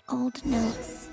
Old notes.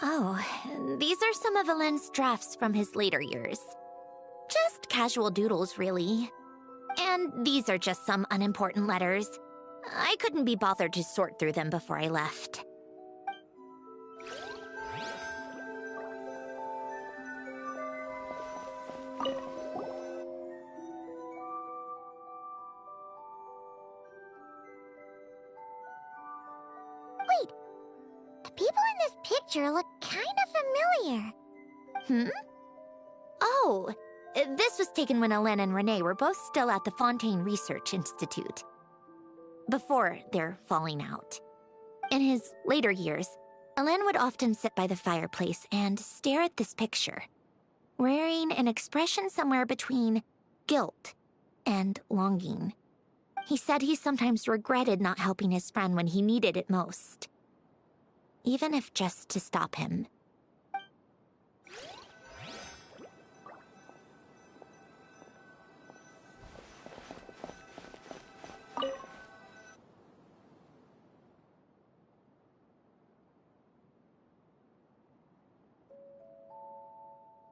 Oh, these are some of Alen's drafts from his later years. Just casual doodles, really. And these are just some unimportant letters. I couldn't be bothered to sort through them before I left. Wait, the people in this picture look kind of familiar. Hmm? Oh, this was taken when Alen and Renee were both still at the Fontaine Research Institute. Before their falling out. In his later years, Alen would often sit by the fireplace and stare at this picture, wearing an expression somewhere between guilt and longing. He said he sometimes regretted not helping his friend when he needed it most, even if just to stop him.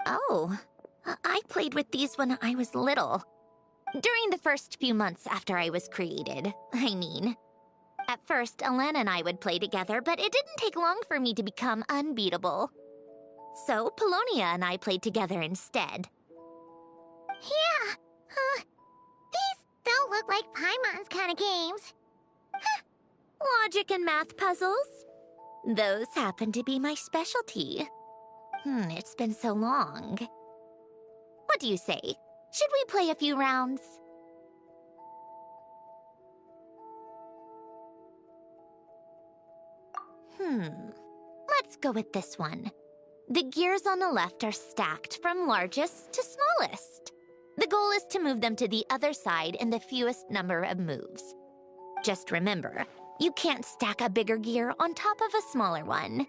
Oh, I played with these when I was little. During the first few months after I was created, I mean. At first, Alen and I would play together, but it didn't take long for me to become unbeatable. So, Polonia and I played together instead. Yeah, these don't look like Paimon's kind of games. Logic and math puzzles? Those happen to be my specialty. It's been so long. What do you say? Should we play a few rounds? Let's go with this one. The gears on the left are stacked from largest to smallest. The goal is to move them to the other side in the fewest number of moves. Just remember, you can't stack a bigger gear on top of a smaller one.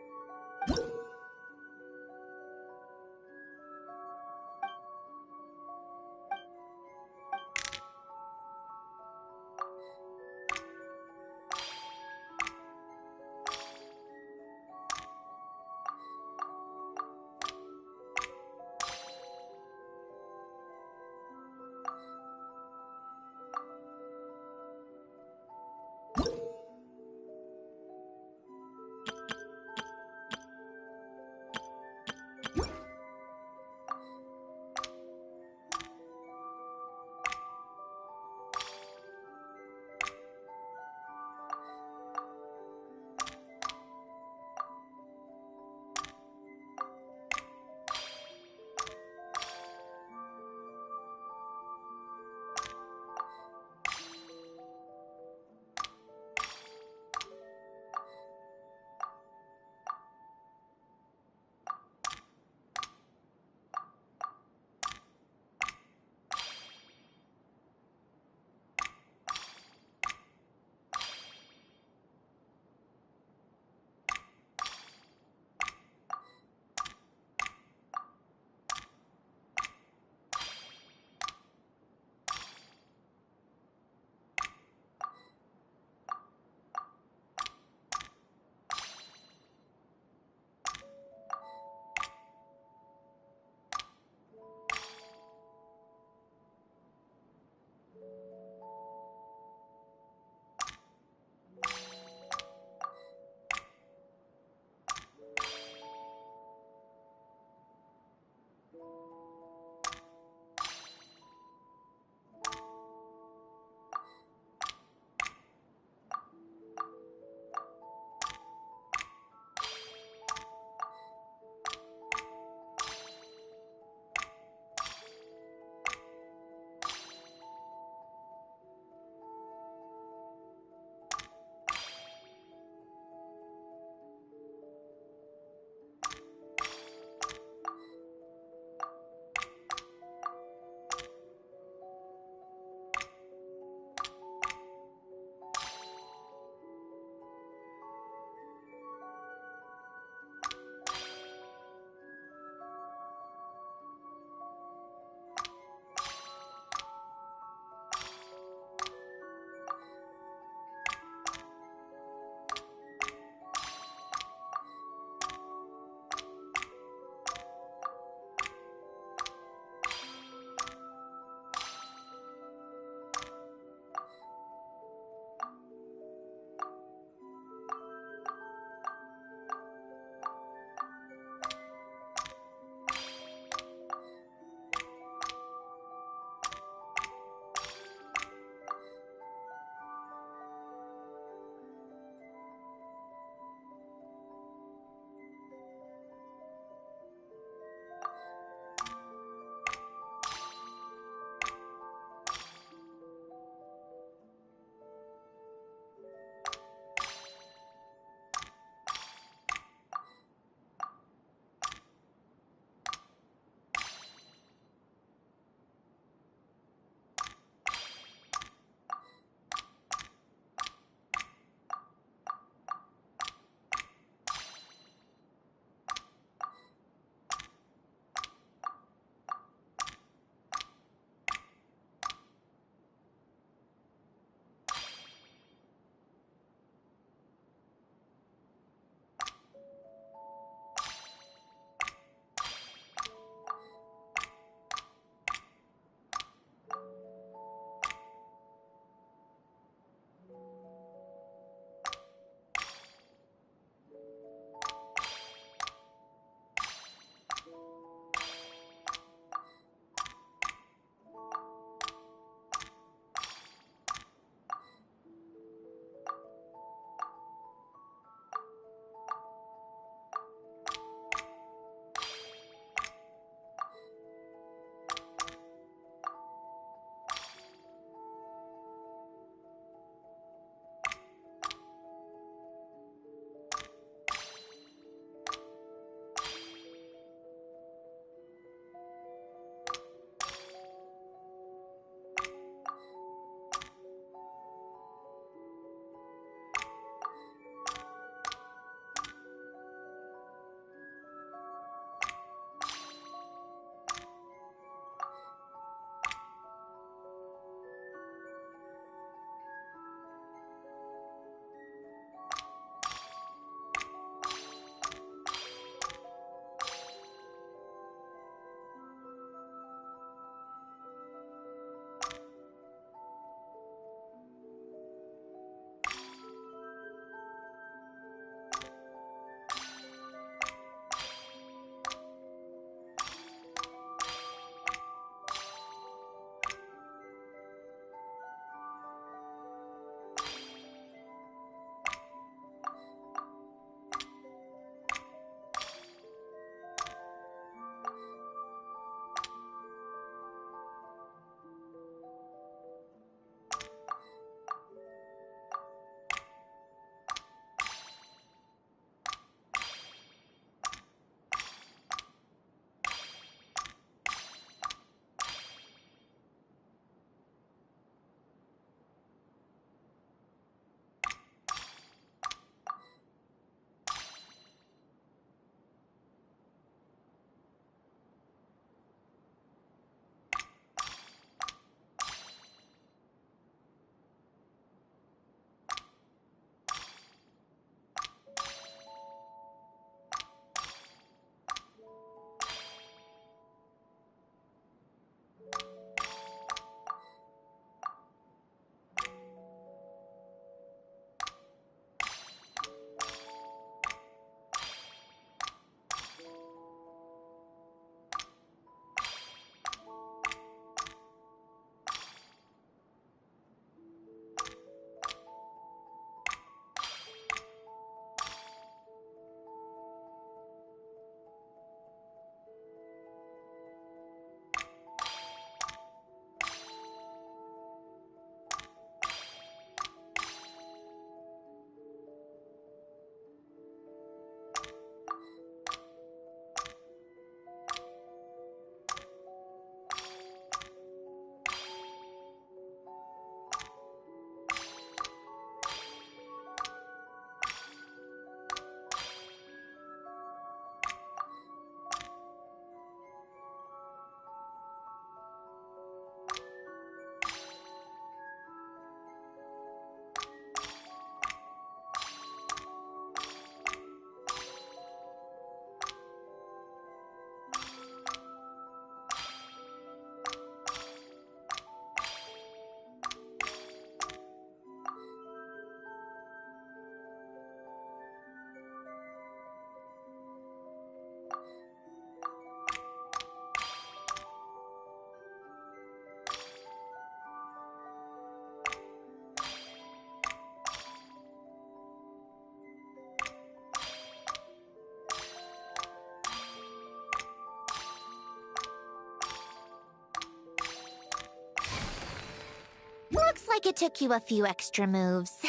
like it took you a few extra moves.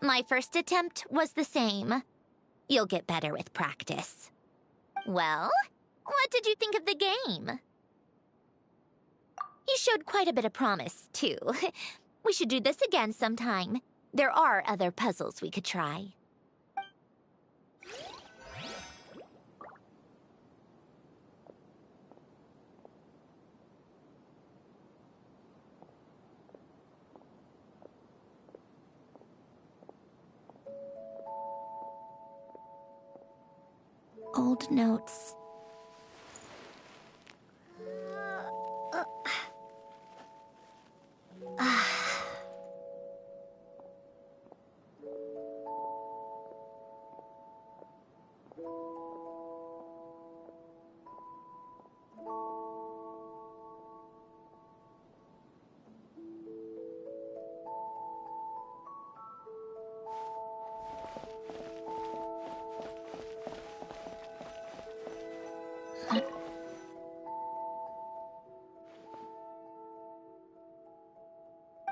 My first attempt was the same. You'll get better with practice. Well, what did you think of the game? You showed quite a bit of promise, too. We should do this again sometime. There are other puzzles we could try. Old notes.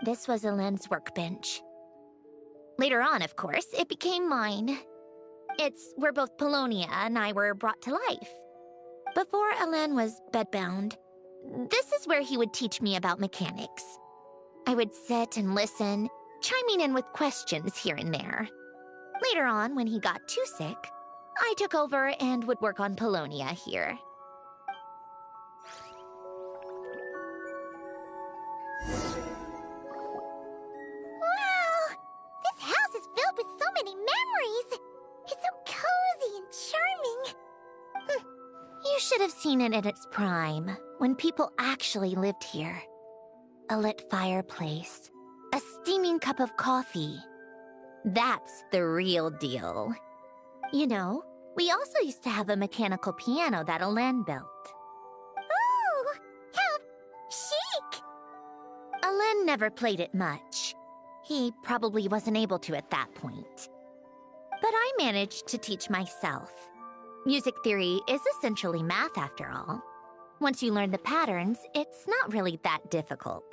This was Elaine's workbench. Later on, of course, it became mine. It's where both Polonia and I were brought to life. Before Elaine was bedbound, this is where he would teach me about mechanics. I would sit and listen, chiming in with questions here and there. Later on, when he got too sick, I took over and would work on Polonia here. With so many memories! It's so cozy and charming! You should have seen it in its prime, when people actually lived here. A lit fireplace, a steaming cup of coffee. That's the real deal. You know, we also used to have a mechanical piano that Elaine built. Ooh! How chic! Elaine never played it much. He probably wasn't able to at that point. But I managed to teach myself. Music theory is essentially math, after all. Once you learn the patterns, it's not really that difficult.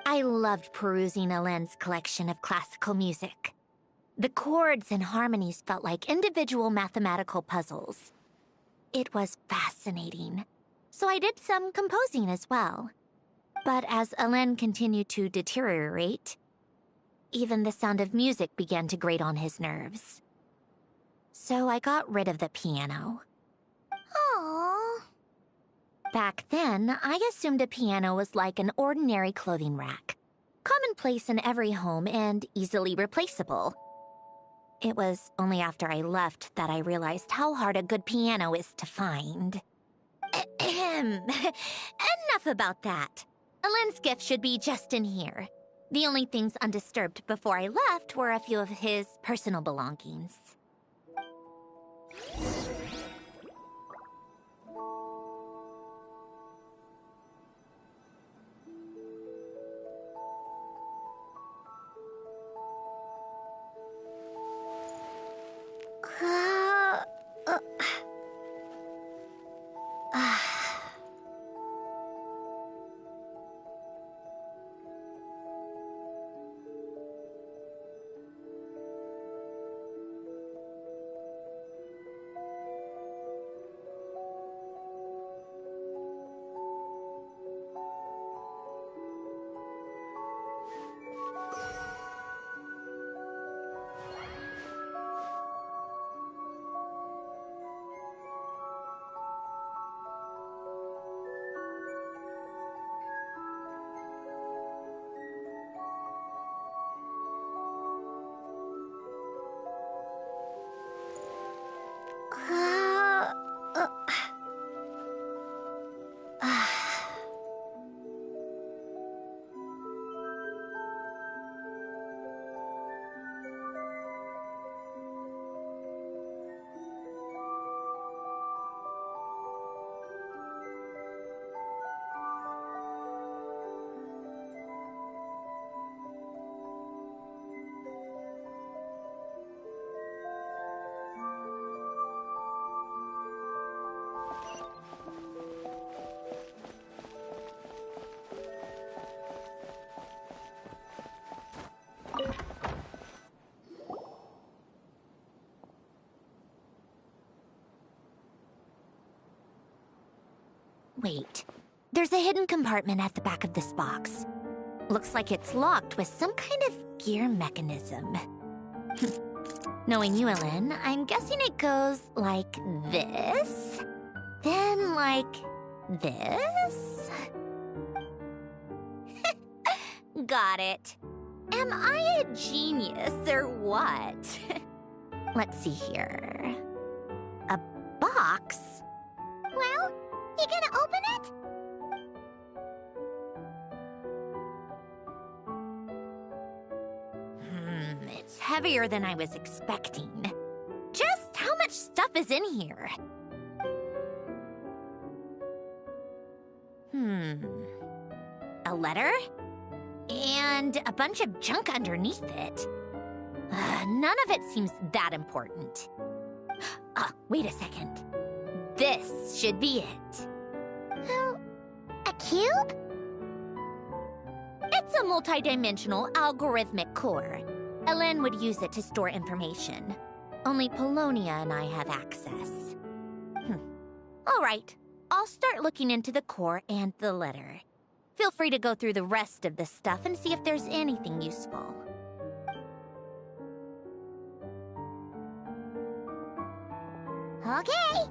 I loved perusing Elaine's collection of classical music. The chords and harmonies felt like individual mathematical puzzles. It was fascinating. So I did some composing as well. But as Elaine continued to deteriorate, even the sound of music began to grate on his nerves. So I got rid of the piano. Aww. Back then, I assumed a piano was like an ordinary clothing rack. Commonplace in every home and easily replaceable. It was only after I left that I realized how hard a good piano is to find. Enough about that. Elaine's gift should be just in here. The only things undisturbed before I left were a few of his personal belongings. Wait. There's a hidden compartment at the back of this box. Looks like it's locked with some kind of gear mechanism. Knowing you, Ellen, I'm guessing it goes like this, then like this. Got it. Am I a genius or what? Let's see here. A box? Well, you gonna open it? It's heavier than I was expecting. Just how much stuff is in here? A letter? And a bunch of junk underneath it. None of it seems that important. Wait a second. This should be it. Oh, a cube? It's a multidimensional algorithmic core. Ellen would use it to store information. Only Polonia and I have access. All right, I'll start looking into the core and the letter. Feel free to go through the rest of the stuff and see if there's anything useful. Okay.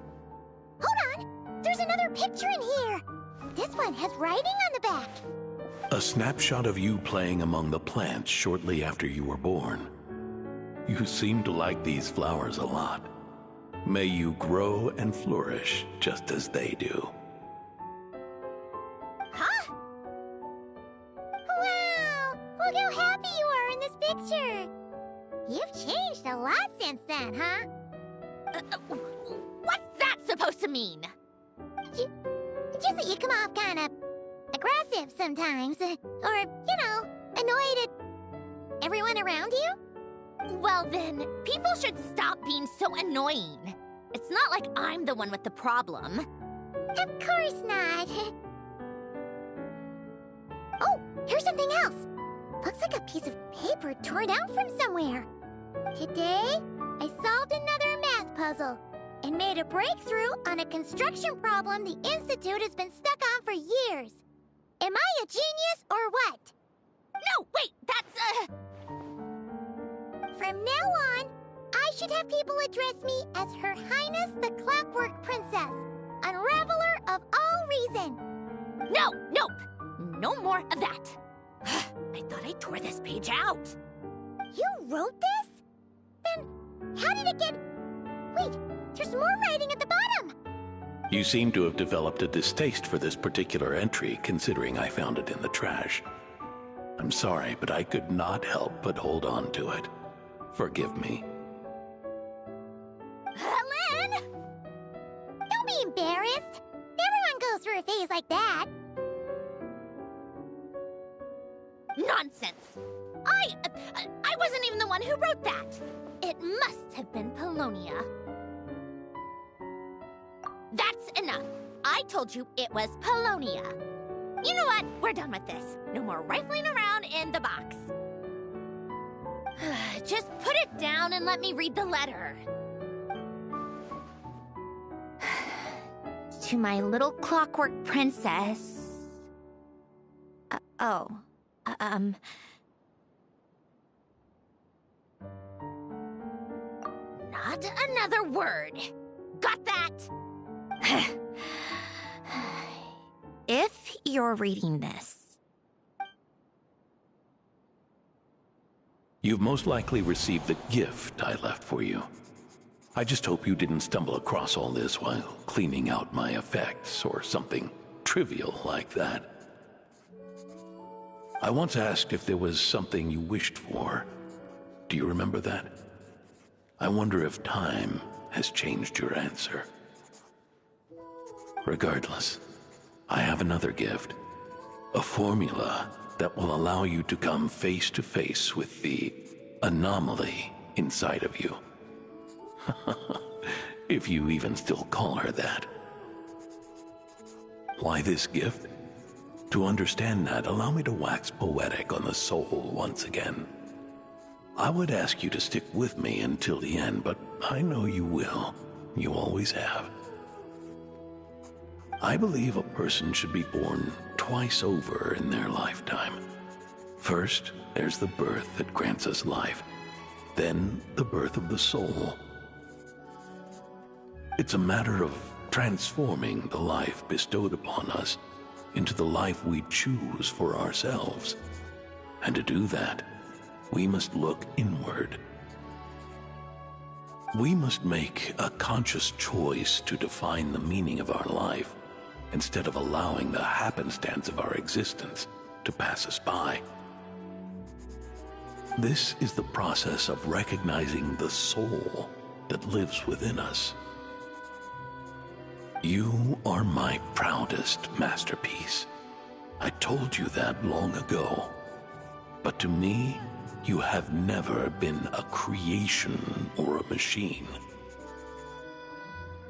Hold on. There's another picture in here. This one has writing on the back. A snapshot of you playing among the plants shortly after you were born. You seem to like these flowers a lot. May you grow and flourish just as they do. Huh? Wow! Look how happy you are in this picture. You've changed a lot since then, huh? What's that supposed to mean? Just that you come off kind of aggressive sometimes. Or, you know, annoyed at everyone around you. Well then, people should stop being so annoying. It's not like I'm the one with the problem. Of course not. Oh, here's something else. Looks like a piece of paper torn out from somewhere. Today, I solved another math puzzle and made a breakthrough on a construction problem the Institute has been stuck on for years. Am I a genius or what? No, wait, that's From now on, I should have people address me as Her Highness the Clockwork Princess, Unraveler of all reason. No, nope. No more of that. I thought I tore this page out. You wrote this? Then how did it get... Wait, there's more writing at the bottom. You seem to have developed a distaste for this particular entry, considering I found it in the trash. I'm sorry, but I could not help but hold on to it. Forgive me. Ellen! Don't be embarrassed. Everyone goes through a phase like that. Nonsense. I wasn't even the one who wrote that. It must have been Polonia. That's enough. I told you it was Polonia. You know what? We're done with this. No more rifling around in the box. Just put it down and let me read the letter. To my little clockwork princess. Not another word. Got that? If you're reading this, You've most likely received the gift I left for you. I just hope you didn't stumble across all this while cleaning out my effects or something trivial like that. I once asked if there was something you wished for. Do you remember that? I wonder if time has changed your answer. Regardless, I have another gift. A formula that will allow you to come face to face with the anomaly inside of you. If you even still call her that. Why this gift? To understand that, allow me to wax poetic on the soul once again. I would ask you to stick with me until the end, but I know you will. You always have. I believe a person should be born twice over in their lifetime. First, there's the birth that grants us life, then the birth of the soul. It's a matter of transforming the life bestowed upon us into the life we choose for ourselves. And to do that, we must look inward. We must make a conscious choice to define the meaning of our life instead of allowing the happenstance of our existence to pass us by. This is the process of recognizing the soul that lives within us. You are my proudest masterpiece. I told you that long ago. But to me, you have never been a creation or a machine.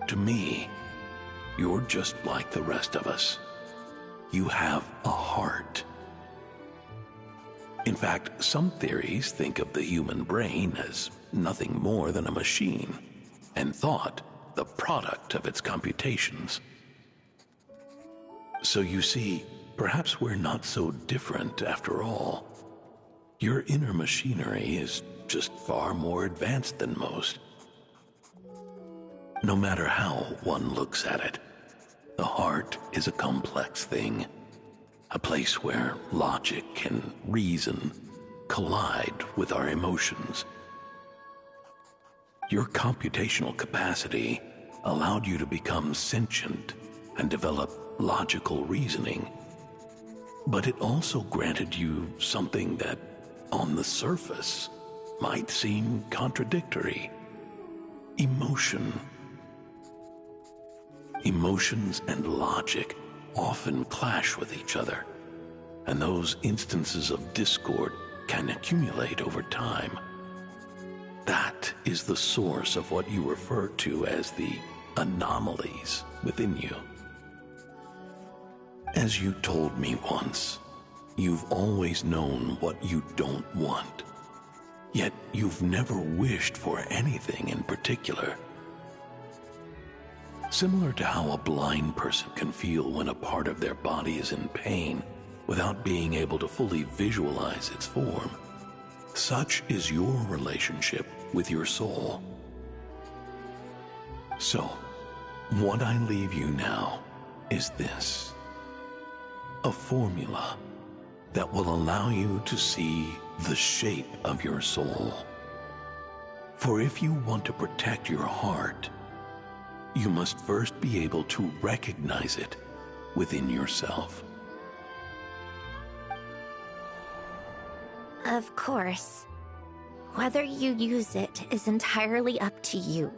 To me, you're just like the rest of us. You have a heart. In fact, some theories think of the human brain as nothing more than a machine, and thought the product of its computations. So you see, perhaps we're not so different after all. Your inner machinery is just far more advanced than most. No matter how one looks at it, the heart is a complex thing, a place where logic and reason collide with our emotions. Your computational capacity allowed you to become sentient and develop logical reasoning, but it also granted you something that, on the surface, might seem contradictory: emotion. Emotions and logic often clash with each other, and those instances of discord can accumulate over time. That is the source of what you refer to as the anomalies within you. As you told me once, you've always known what you don't want, yet you've never wished for anything in particular. Similar to how a blind person can feel when a part of their body is in pain without being able to fully visualize its form, such is your relationship with your soul. So, what I leave you now is this: a formula that will allow you to see the shape of your soul. For if you want to protect your heart, you must first be able to recognize it within yourself. Of course. Whether you use it is entirely up to you.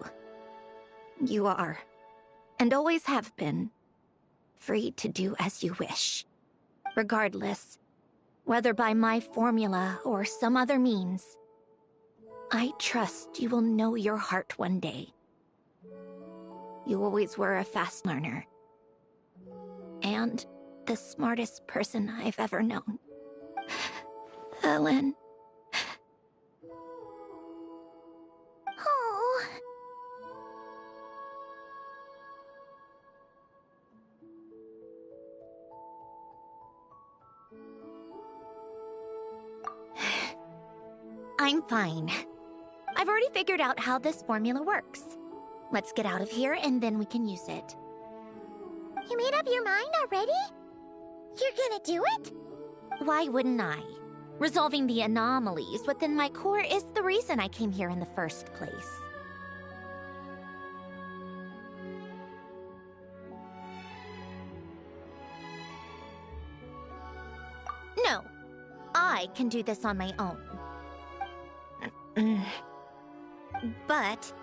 You are, and always have been, free to do as you wish. Regardless, whether by my formula or some other means, I trust you will know your heart one day. You always were a fast learner, and the smartest person I've ever known. Ellen. Oh. I'm fine. I've already figured out how this formula works. Let's get out of here and then we can use it. You made up your mind already? You're gonna do it? Why wouldn't I? Resolving the anomalies within my core is the reason I came here in the first place. No, I can do this on my own. But,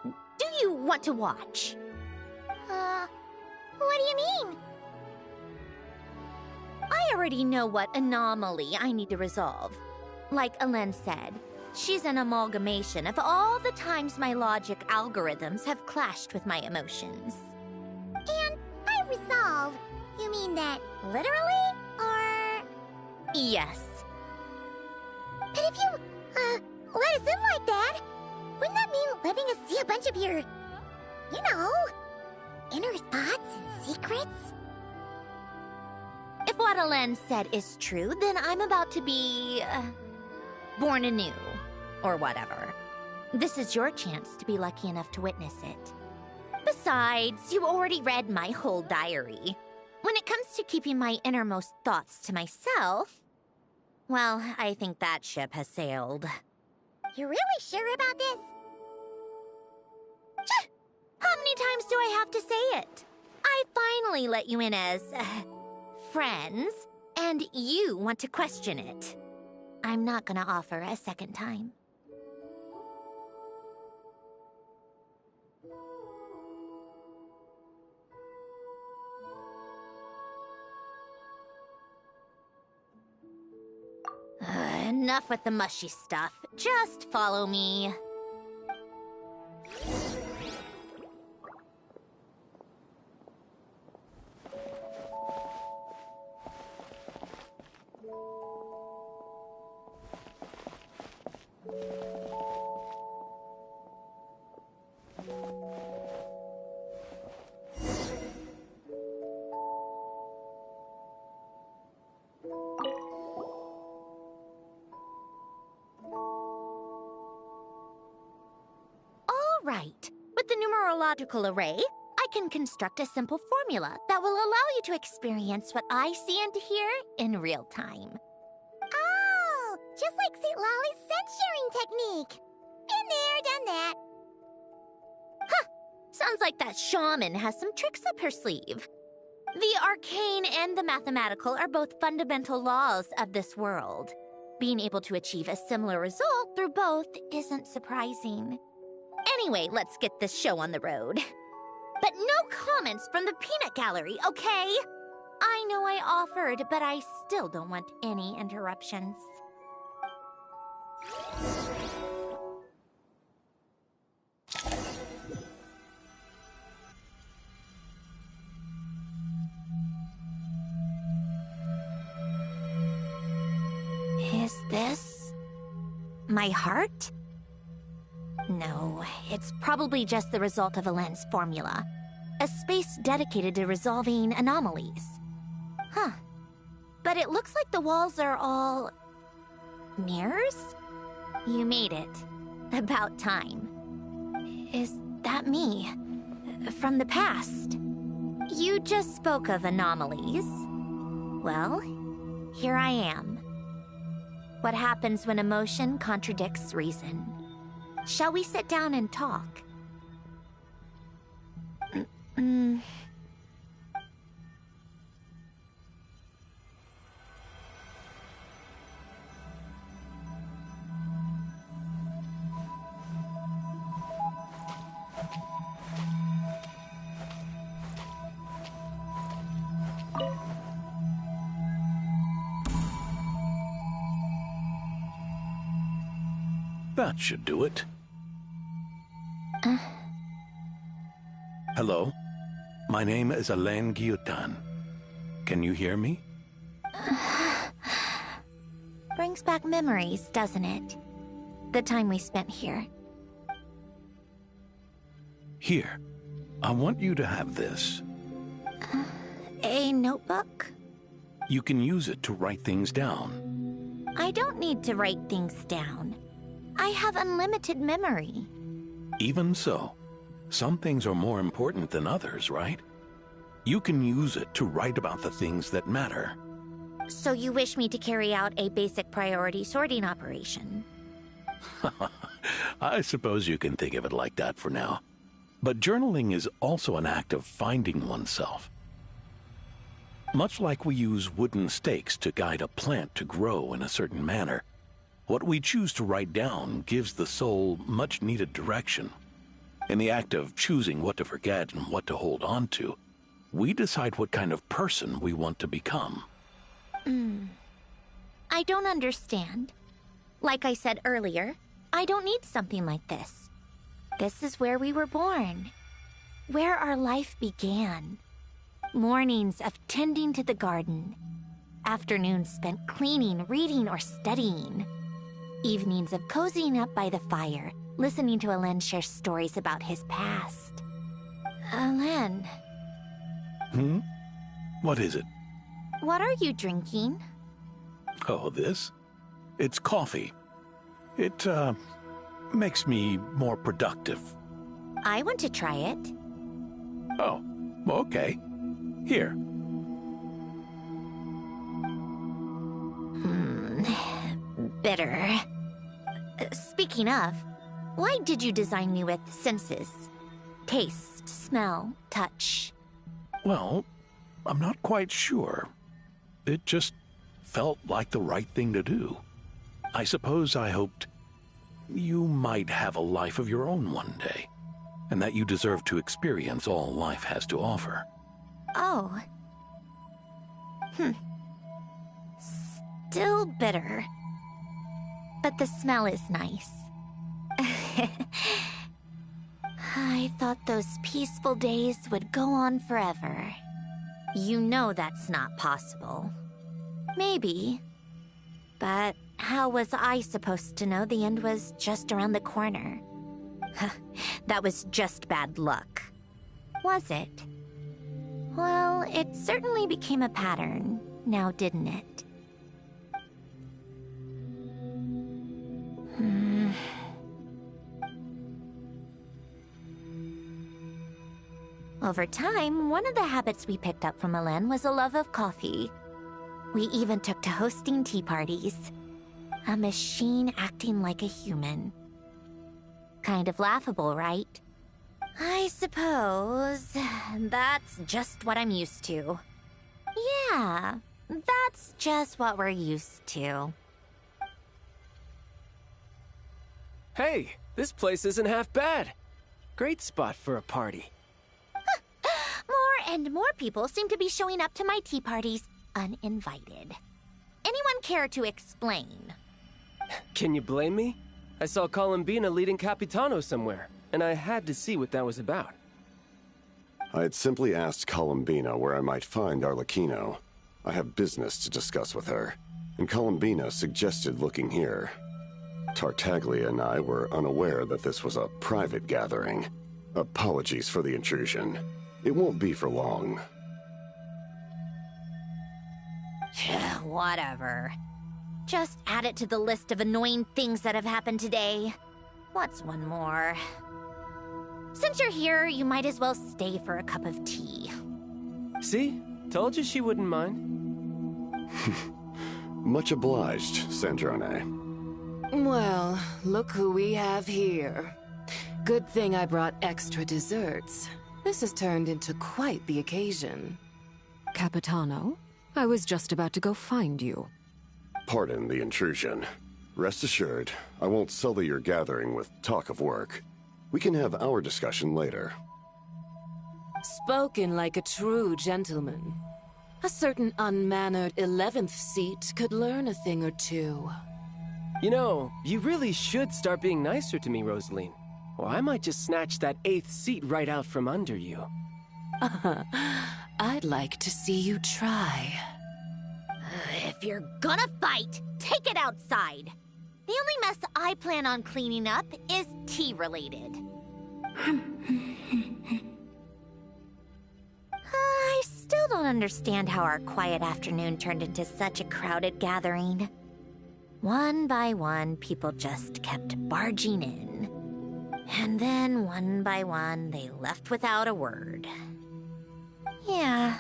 do you want to watch? What do you mean? I already know what anomaly I need to resolve. Like Ellen said, she's an amalgamation of all the times my logic algorithms have clashed with my emotions. And by resolve, you mean that literally, or...? Yes. But if you, let us in like that, wouldn't that mean letting us see a bunch of your, you know... inner thoughts and secrets? If what Alen said is true, then I'm about to be... born anew. Or whatever. This is your chance to be lucky enough to witness it. Besides, you already read my whole diary. When it comes to keeping my innermost thoughts to myself... well, I think that ship has sailed. You're really sure about this? How many times do I have to say it? I finally let you in as... friends, and you want to question it. I'm not gonna offer a second time. Enough with the mushy stuff. Just follow me. Right. With the numerological array, I can construct a simple formula that will allow you to experience what I see and hear in real time. Oh, just like St. Lolly's scent-sharing technique. Been there, done that. Huh! Sounds like that shaman has some tricks up her sleeve. The arcane and the mathematical are both fundamental laws of this world. Being able to achieve a similar result through both isn't surprising. Anyway, let's get this show on the road. But no comments from the peanut gallery, okay? I know I offered, but I still don't want any interruptions. Is this... my heart? No, it's probably just the result of Alen's formula. A space dedicated to resolving anomalies. Huh. But it looks like the walls are all... mirrors? You made it. About time. Is that me? From the past? You just spoke of anomalies. Well, here I am. What happens when emotion contradicts reason? Shall we sit down and talk? That should do it. Hello? My name is Alen Guillotin. Can you hear me? Brings back memories, doesn't it? The time we spent here. Here. I want you to have this. A notebook? You can use it to write things down. I don't need to write things down. I have unlimited memory. Even so, some things are more important than others, right? You can use it to write about the things that matter. So you wish me to carry out a basic priority sorting operation? I suppose you can think of it like that for now. But journaling is also an act of finding oneself. Much like we use wooden stakes to guide a plant to grow in a certain manner, what we choose to write down gives the soul much-needed direction. In the act of choosing what to forget and what to hold on to, we decide what kind of person we want to become. I don't understand. Like I said earlier, I don't need something like this. This is where we were born. Where our life began. Mornings of tending to the garden. Afternoons spent cleaning, reading, or studying. Evenings of cozying up by the fire, listening to Alen share stories about his past. Len, Hmm? What is it? what are you drinking? Oh, this? It's coffee. It, makes me more productive. I want to try it. Oh, okay. Here. Bitter. Speaking of, why did you design me with senses? Taste, smell, touch. Well, I'm not quite sure. It just felt like the right thing to do. I suppose I hoped you might have a life of your own one day, and that you deserve to experience all life has to offer. Oh. Still bitter. But the smell is nice. I thought those peaceful days would go on forever. You know that's not possible. Maybe. But how was I supposed to know the end was just around the corner? That was just bad luck. Was it? Well, it certainly became a pattern, now didn't it? Over time, one of the habits we picked up from Alen was a love of coffee. We even took to hosting tea parties. A machine acting like a human. Kind of laughable, right? I suppose that's just what I'm used to. Yeah, that's just what we're used to. Hey, this place isn't half bad. Great spot for a party. More and more people seem to be showing up to my tea parties uninvited. Anyone care to explain? Can you blame me? I saw Columbina leading Capitano somewhere, and I had to see what that was about. I had simply asked Columbina where I might find Arlecchino. I have business to discuss with her, and Columbina suggested looking here. Tartaglia and I were unaware that this was a private gathering. Apologies for the intrusion. It won't be for long. Whatever. Just add it to the list of annoying things that have happened today. What's one more? Since you're here, you might as well stay for a cup of tea. See? Told you she wouldn't mind. Much obliged, Sandrone. Well, look who we have here. Good thing I brought extra desserts. This has turned into quite the occasion. Capitano, I was just about to go find you. Pardon the intrusion. Rest assured, I won't sully your gathering with talk of work. We can have our discussion later. Spoken like a true gentleman. A certain unmannered 11th seat could learn a thing or two. You know, you really should start being nicer to me, Rosaline. Or I might just snatch that 8th seat right out from under you. I'd like to see you try. If you're gonna fight, take it outside. The only mess I plan on cleaning up is tea-related. I still don't understand how our quiet afternoon turned into such a crowded gathering. One by one, people just kept barging in. And then, one by one, they left without a word. Yeah,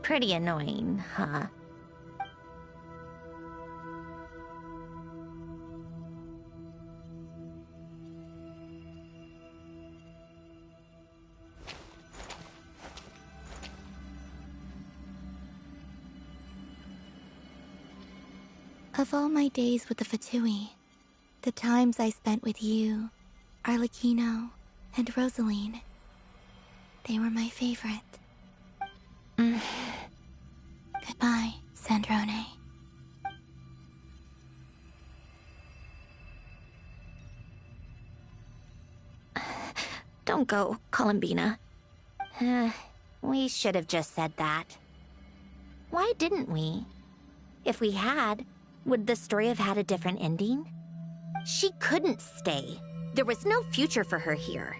pretty annoying, huh? Of all my days with the Fatui, the times I spent with you, Arlecchino, and Rosaline, they were my favorite. Goodbye, Sandrone. Don't go, Columbina. We should have just said that. Why didn't we? If we had, would the story have had a different ending? She couldn't stay. There was no future for her here.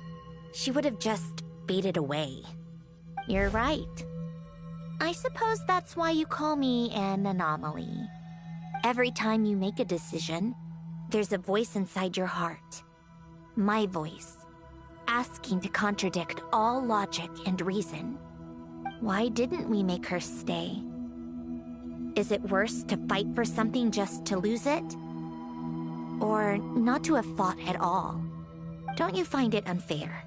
She would have just faded away. You're right. I suppose that's why you call me an anomaly. Every time you make a decision, there's a voice inside your heart. My voice, asking to contradict all logic and reason. Why didn't we make her stay? Is it worse to fight for something just to lose it? Or not to have fought at all? Don't you find it unfair?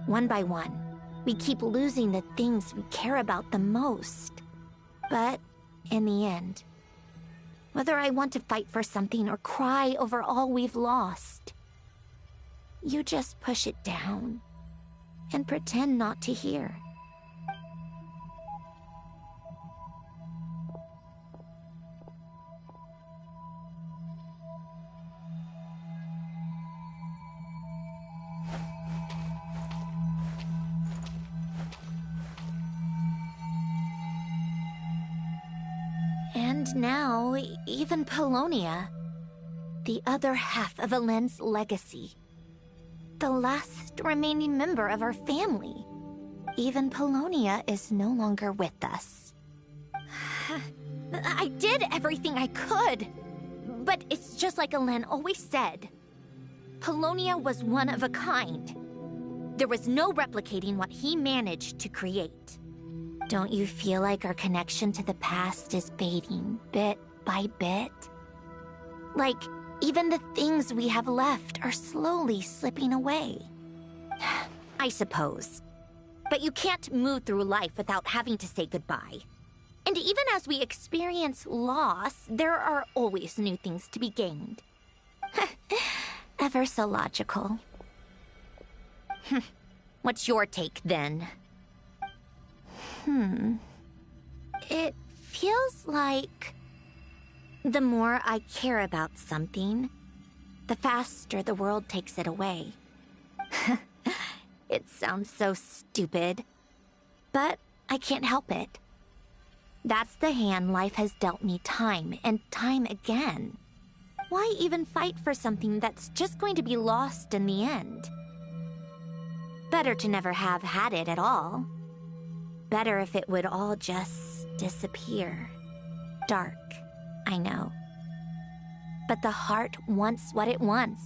One by one, we keep losing the things we care about the most. But in the end, whether I want to fight for something or cry over all we've lost, you just push it down and pretend not to hear. And now, even Polonia, the other half of Elen's legacy, the last remaining member of our family, even Polonia is no longer with us. I did everything I could, but it's just like Elen always said. Polonia was one of a kind. There was no replicating what he managed to create. Don't you feel like our connection to the past is fading bit by bit? Like, even the things we have left are slowly slipping away. I suppose. But you can't move through life without having to say goodbye. And even as we experience loss, there are always new things to be gained. Ever so logical. What's your take, then? It feels like the more I care about something, the faster the world takes it away. It sounds so stupid, but I can't help it. That's the hand life has dealt me time and time again. Why even fight for something that's just going to be lost in the end? Better to never have had it at all. Better if it would all just disappear. Dark, I know. But the heart wants what it wants.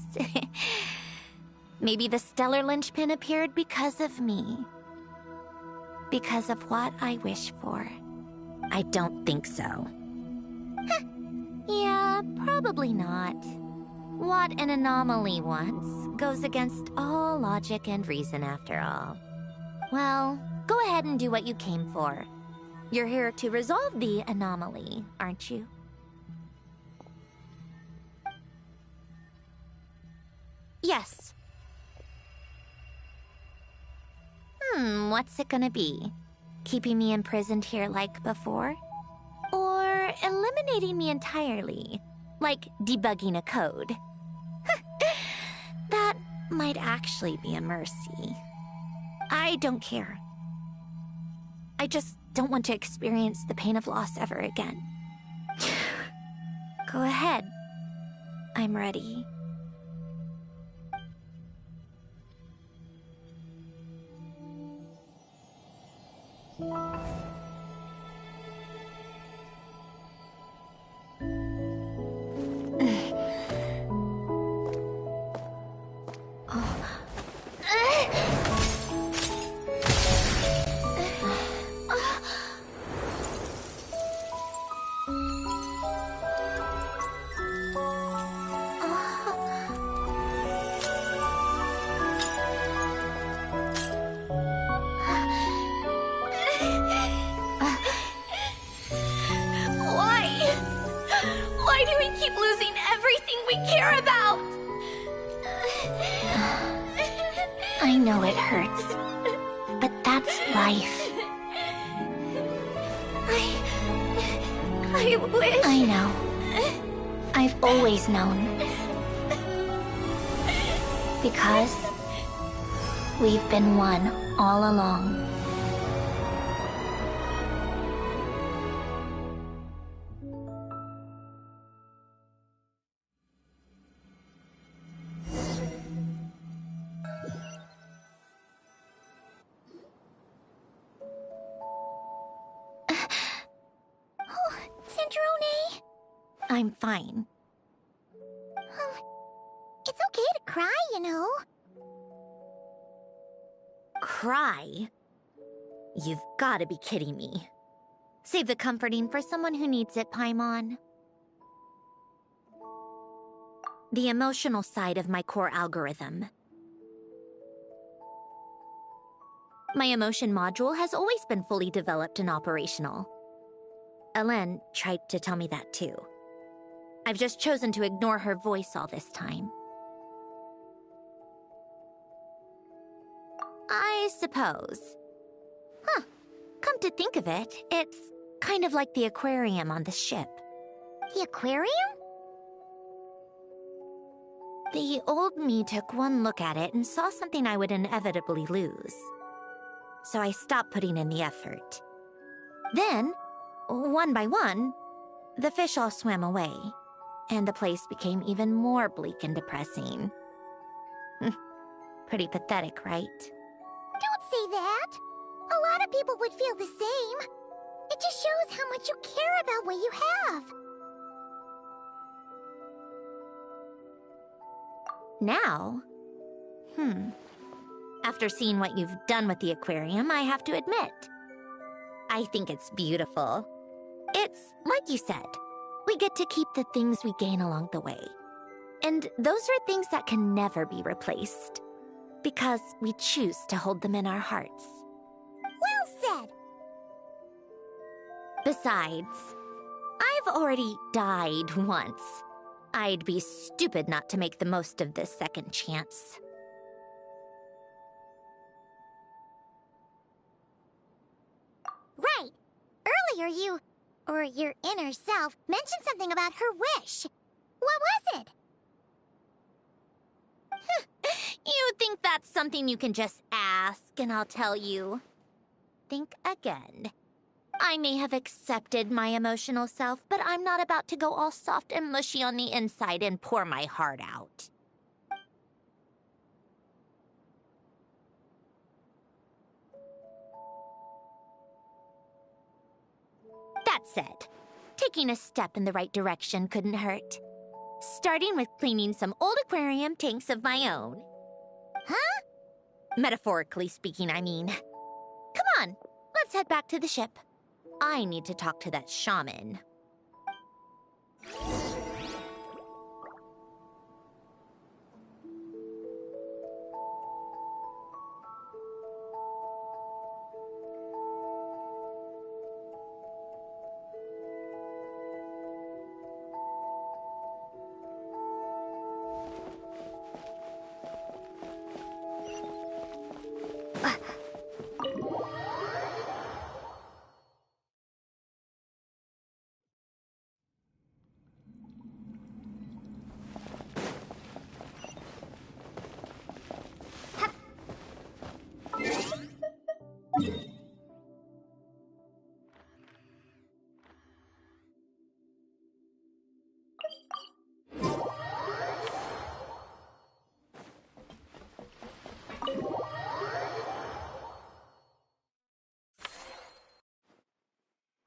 Maybe the stellar linchpin appeared because of me. Because of what I wish for. I don't think so. Yeah, probably not. What an anomaly wants goes against all logic and reason after all. Well, go ahead and do what you came for. You're here to resolve the anomaly, aren't you? Yes. What's it gonna be? Keeping me imprisoned here like before? Or eliminating me entirely, like debugging a code? That might actually be a mercy. I don't care. I just don't want to experience the pain of loss ever again. Go ahead. I'm ready. Why do we keep losing everything we care about? I know it hurts, but that's life. I wish... I know. I've always known. Because we've been one all along. I'm fine. It's okay to cry, you know. Cry? You've gotta be kidding me. Save the comforting for someone who needs it, Paimon. The emotional side of my core algorithm. My emotion module has always been fully developed and operational. Elen tried to tell me that too. I've just chosen to ignore her voice all this time. I suppose. Huh. Come to think of it, it's kind of like the aquarium on the ship. The aquarium? The old me took one look at it and saw something I would inevitably lose. So I stopped putting in the effort. Then, one by one, the fish all swam away, and the place became even more bleak and depressing. Pretty pathetic, right? Don't say that. A lot of people would feel the same. It just shows how much you care about what you have. Now? After seeing what you've done with the aquarium, I have to admit, I think it's beautiful. It's like you said, we get to keep the things we gain along the way. And those are things that can never be replaced, because we choose to hold them in our hearts. Well said. Besides, I've already died once. I'd be stupid not to make the most of this second chance. Right. Earlier your inner self mentioned something about her wish. What was it? You think that's something you can just ask and I'll tell you? Think again. I may have accepted my emotional self, but I'm not about to go all soft and mushy on the inside and pour my heart out. That said, taking a step in the right direction couldn't hurt. Starting with cleaning some old aquarium tanks of my own. Huh? Metaphorically speaking, I mean. Come on, let's head back to the ship. I need to talk to that shaman.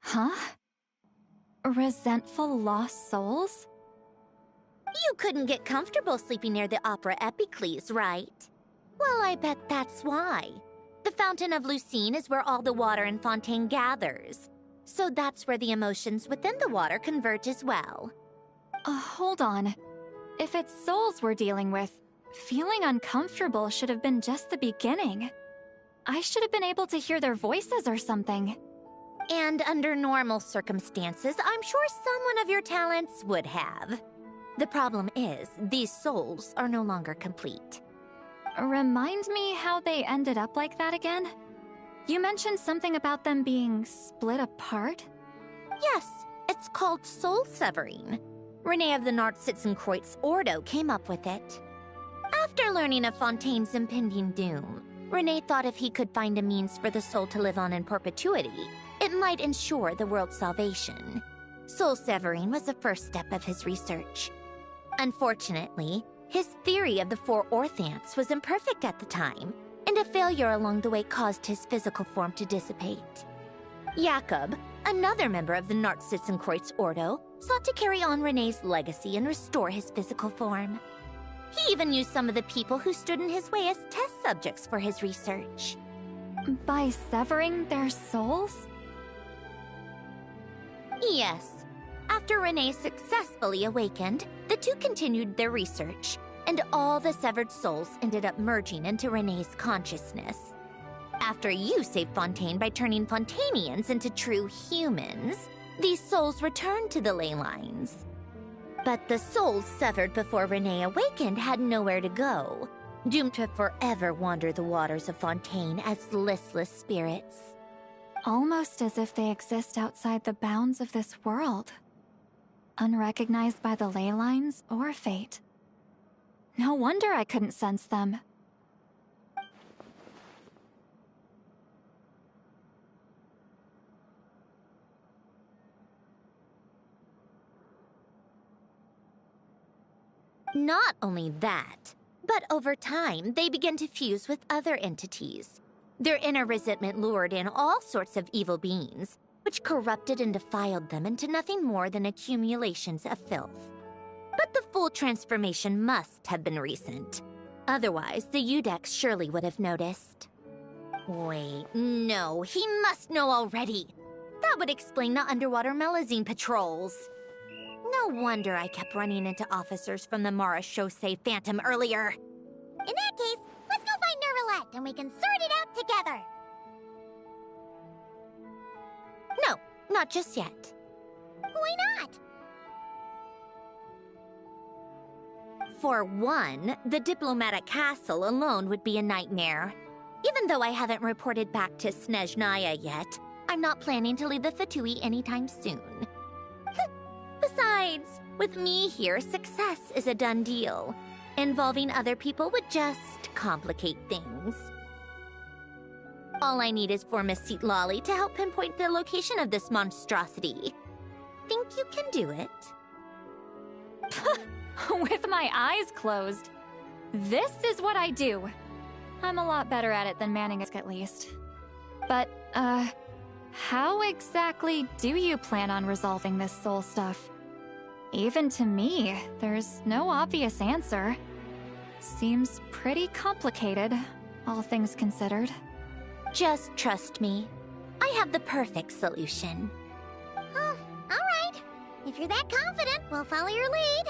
Huh? Resentful lost souls? You couldn't get comfortable sleeping near the Opera Epicles, right? Well, I bet that's why. The Fountain of Lucine is where all the water in Fontaine gathers. So that's where the emotions within the water converge as well. Hold on. If it's souls we're dealing with, feeling uncomfortable should have been just the beginning. I should have been able to hear their voices or something. And under normal circumstances, I'm sure someone of your talents would have. The problem is, these souls are no longer complete. Remind me how they ended up like that again? You mentioned something about them being split apart? Yes, it's called soul severing. Renee of the Nartsitzenkreuz Ordo came up with it. After learning of Fontaine's impending doom, Renee thought if he could find a means for the soul to live on in perpetuity, it might ensure the world's salvation. Soul severing was the first step of his research. Unfortunately, his theory of the four orthants was imperfect at the time, and a failure along the way caused his physical form to dissipate. Jakob, another member of the Nartsitzenkreuz Ordo, sought to carry on Renee's legacy and restore his physical form. He even used some of the people who stood in his way as test subjects for his research. By severing their souls? Yes. After Renee successfully awakened, the two continued their research, and all the severed souls ended up merging into Renee's consciousness. After you saved Fontaine by turning Fontainians into true humans, these souls returned to the ley lines. But the souls severed before Renee awakened had nowhere to go, doomed to forever wander the waters of Fontaine as listless spirits. Almost as if they exist outside the bounds of this world. Unrecognized by the ley lines or fate. No wonder I couldn't sense them. Not only that, but over time, they began to fuse with other entities. Their inner resentment lured in all sorts of evil beings, which corrupted and defiled them into nothing more than accumulations of filth. But the full transformation must have been recent. Otherwise, the Udex surely would have noticed. Wait, no, he must know already. That would explain the underwater Melazine patrols. No wonder I kept running into officers from the Mara Chaussee Phantom earlier. In that case, let's go find Nervalette and we can sort it out together. No, not just yet. Why not? For one, the diplomatic castle alone would be a nightmare. Even though I haven't reported back to Snezhnaya yet, I'm not planning to leave the Fatui anytime soon. Besides, with me here, success is a done deal. Involving other people would just complicate things. All I need is for Miss Lolly to help pinpoint the location of this monstrosity. Think you can do it? With my eyes closed. This is what I do. I'm a lot better at it than Manning is, at least. But, how exactly do you plan on resolving this soul stuff? Even to me, there's no obvious answer. Seems pretty complicated, all things considered. Just trust me. I have the perfect solution. Oh, all right. If you're that confident, we'll follow your lead.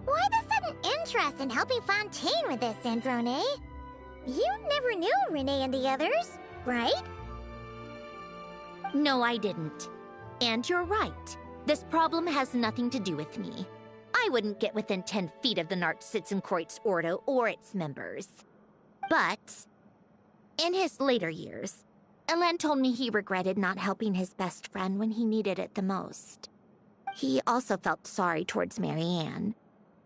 Why the sudden interest in helping Fontaine with this, Androne? You never knew Renee and the others, right? No, I didn't. And you're right. This problem has nothing to do with me. I wouldn't get within 10 feet of the Nartschitzenkreuz Ordo or its members. But, in his later years, Elen told me he regretted not helping his best friend when he needed it the most. He also felt sorry towards Marianne,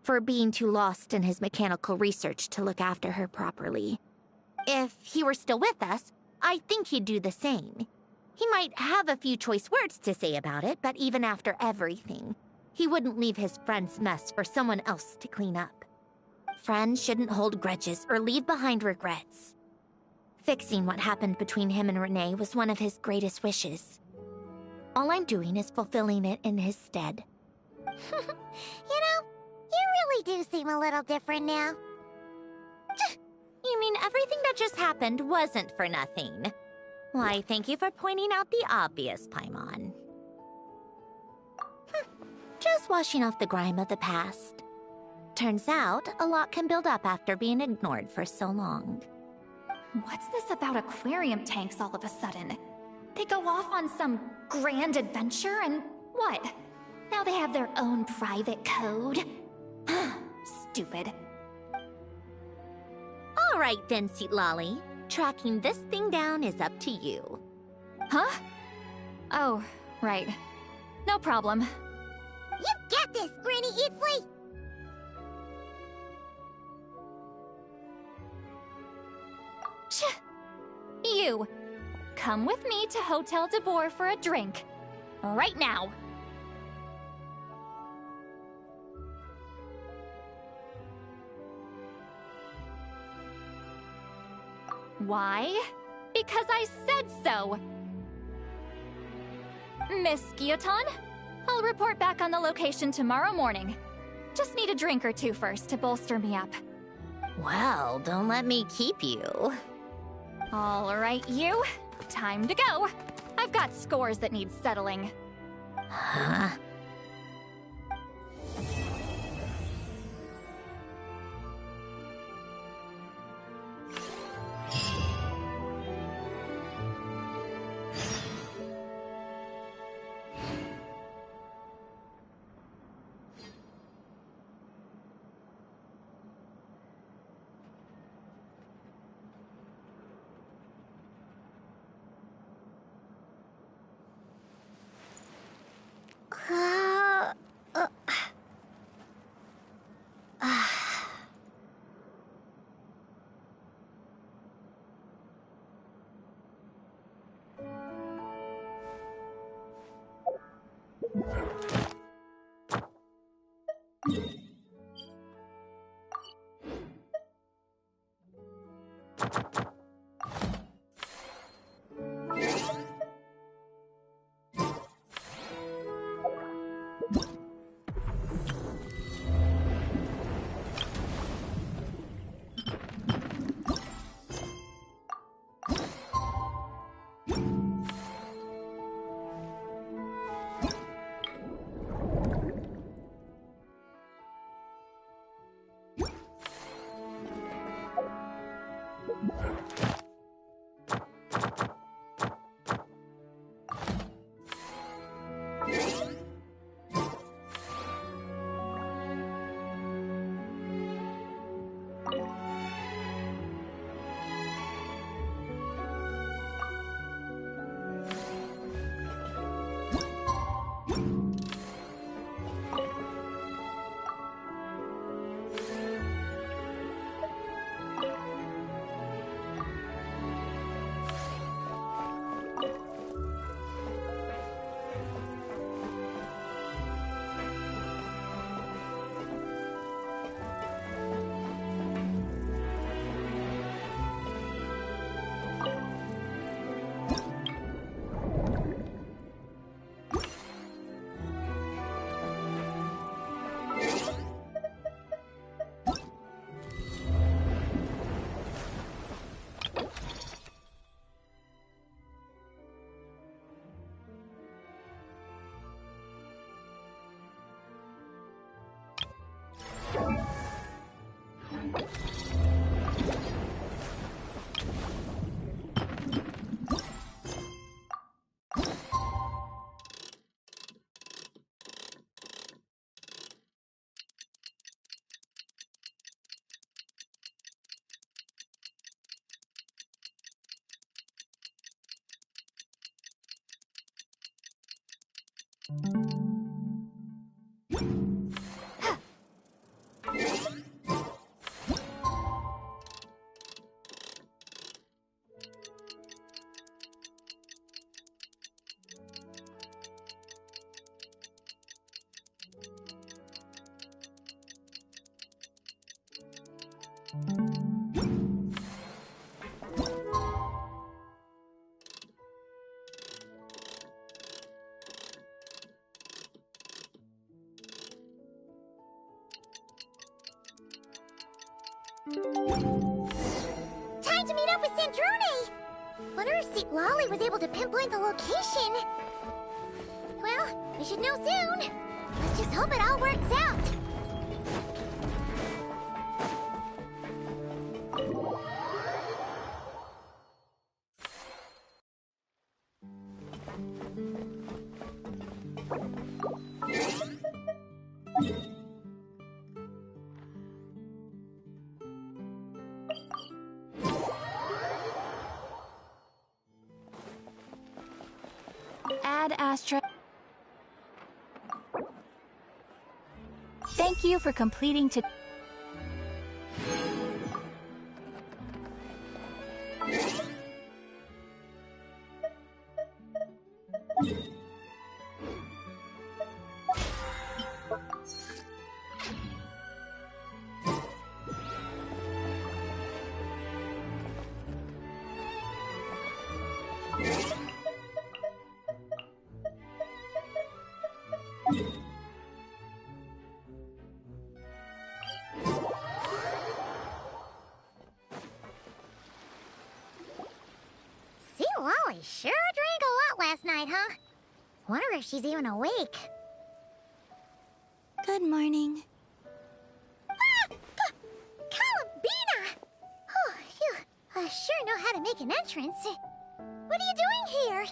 for being too lost in his mechanical research to look after her properly. If he were still with us, I think he'd do the same. He might have a few choice words to say about it, but even after everything, he wouldn't leave his friend's mess for someone else to clean up. Friends shouldn't hold grudges or leave behind regrets. Fixing what happened between him and Renee was one of his greatest wishes. All I'm doing is fulfilling it in his stead. You know, you really do seem a little different now. You mean everything that just happened wasn't for nothing? Why, thank you for pointing out the obvious, Paimon. Just washing off the grime of the past. Turns out, a lot can build up after being ignored for so long. What's this about aquarium tanks all of a sudden? They go off on some grand adventure and what? Now they have their own private code? Stupid. All right then, Lolly. Tracking this thing down is up to you. Huh? Oh, right. No problem. You got this, Granny Eatsley! You, come with me to Hotel de Boer for a drink. Right now. Why? Because I said so! Miss Guillotin. I'll report back on the location tomorrow morning. Just need a drink or two first to bolster me up. Well, don't let me keep you. All right, you. Time to go. I've got scores that need settling. Huh? Time to meet up with Sandrone! Wonder if St. Lolly was able to pinpoint the location. Well, we should know soon. Let's just hope it all works out. Ad Astra. Thank you for completing to. Lolly sure drank a lot last night, huh? Wonder if she's even awake. Good morning. Ah! Columbina! Oh, you sure know how to make an entrance. What are you doing here?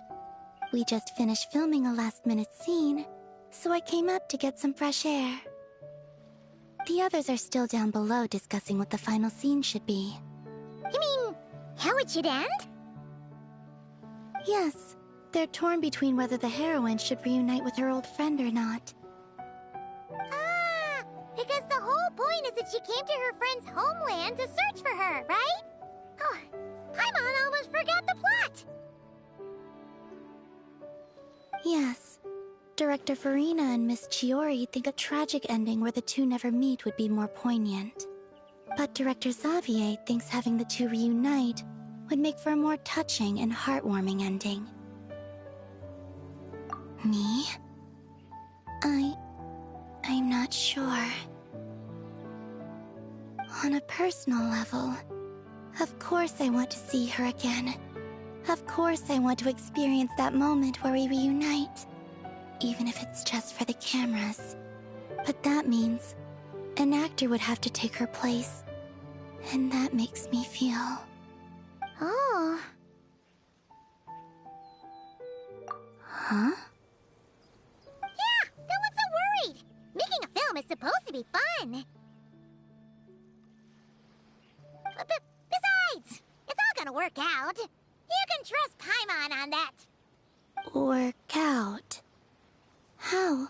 We just finished filming a last-minute scene, so I came up to get some fresh air. The others are still down below discussing what the final scene should be. You mean, how it should end? Yes, they're torn between whether the heroine should reunite with her old friend or not. Ah, because the whole point is that she came to her friend's homeland to search for her, right? Oh, Paimon almost forgot the plot! Yes. Director Farina and Miss Chiori think a tragic ending where the two never meet would be more poignant. But Director Xavier thinks having the two reunite would make for a more touching and heartwarming ending. Me? I'm not sure. On a personal level, of course I want to see her again. Of course I want to experience that moment where we reunite. Even if it's just for the cameras. But that means an actor would have to take her place. And that makes me feel... Oh. Huh? Yeah, don't look so worried. Making a film is supposed to be fun. Besides, it's all gonna work out. You can trust Paimon on that. Work out? How?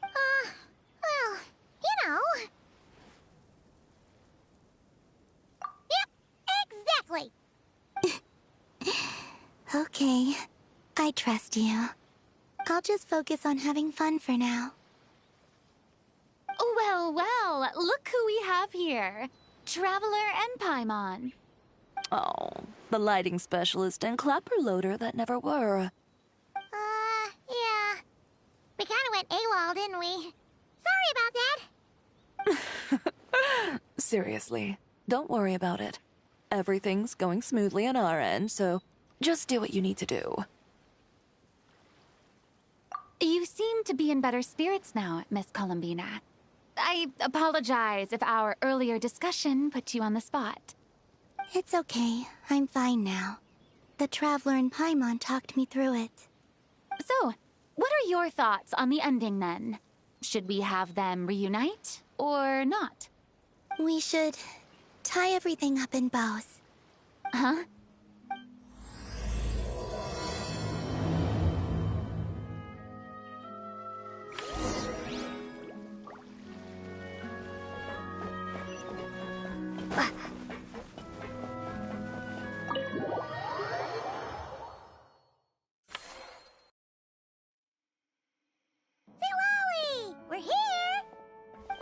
Well, you know. Yep, exactly. Okay, I trust you. I'll just focus on having fun for now. Well, well, look who we have here. Traveler and Paimon. Oh, the lighting specialist and clapper loader that never were. Yeah. We kinda went AWOL, didn't we? Sorry about that. Seriously, don't worry about it. Everything's going smoothly on our end, so just do what you need to do. You seem to be in better spirits now, Miss Columbina. I apologize if our earlier discussion put you on the spot. It's okay, I'm fine now. The Traveler and Paimon talked me through it. So, what are your thoughts on the ending then? Should we have them reunite, or not? We should tie everything up in bows. Huh? We're here!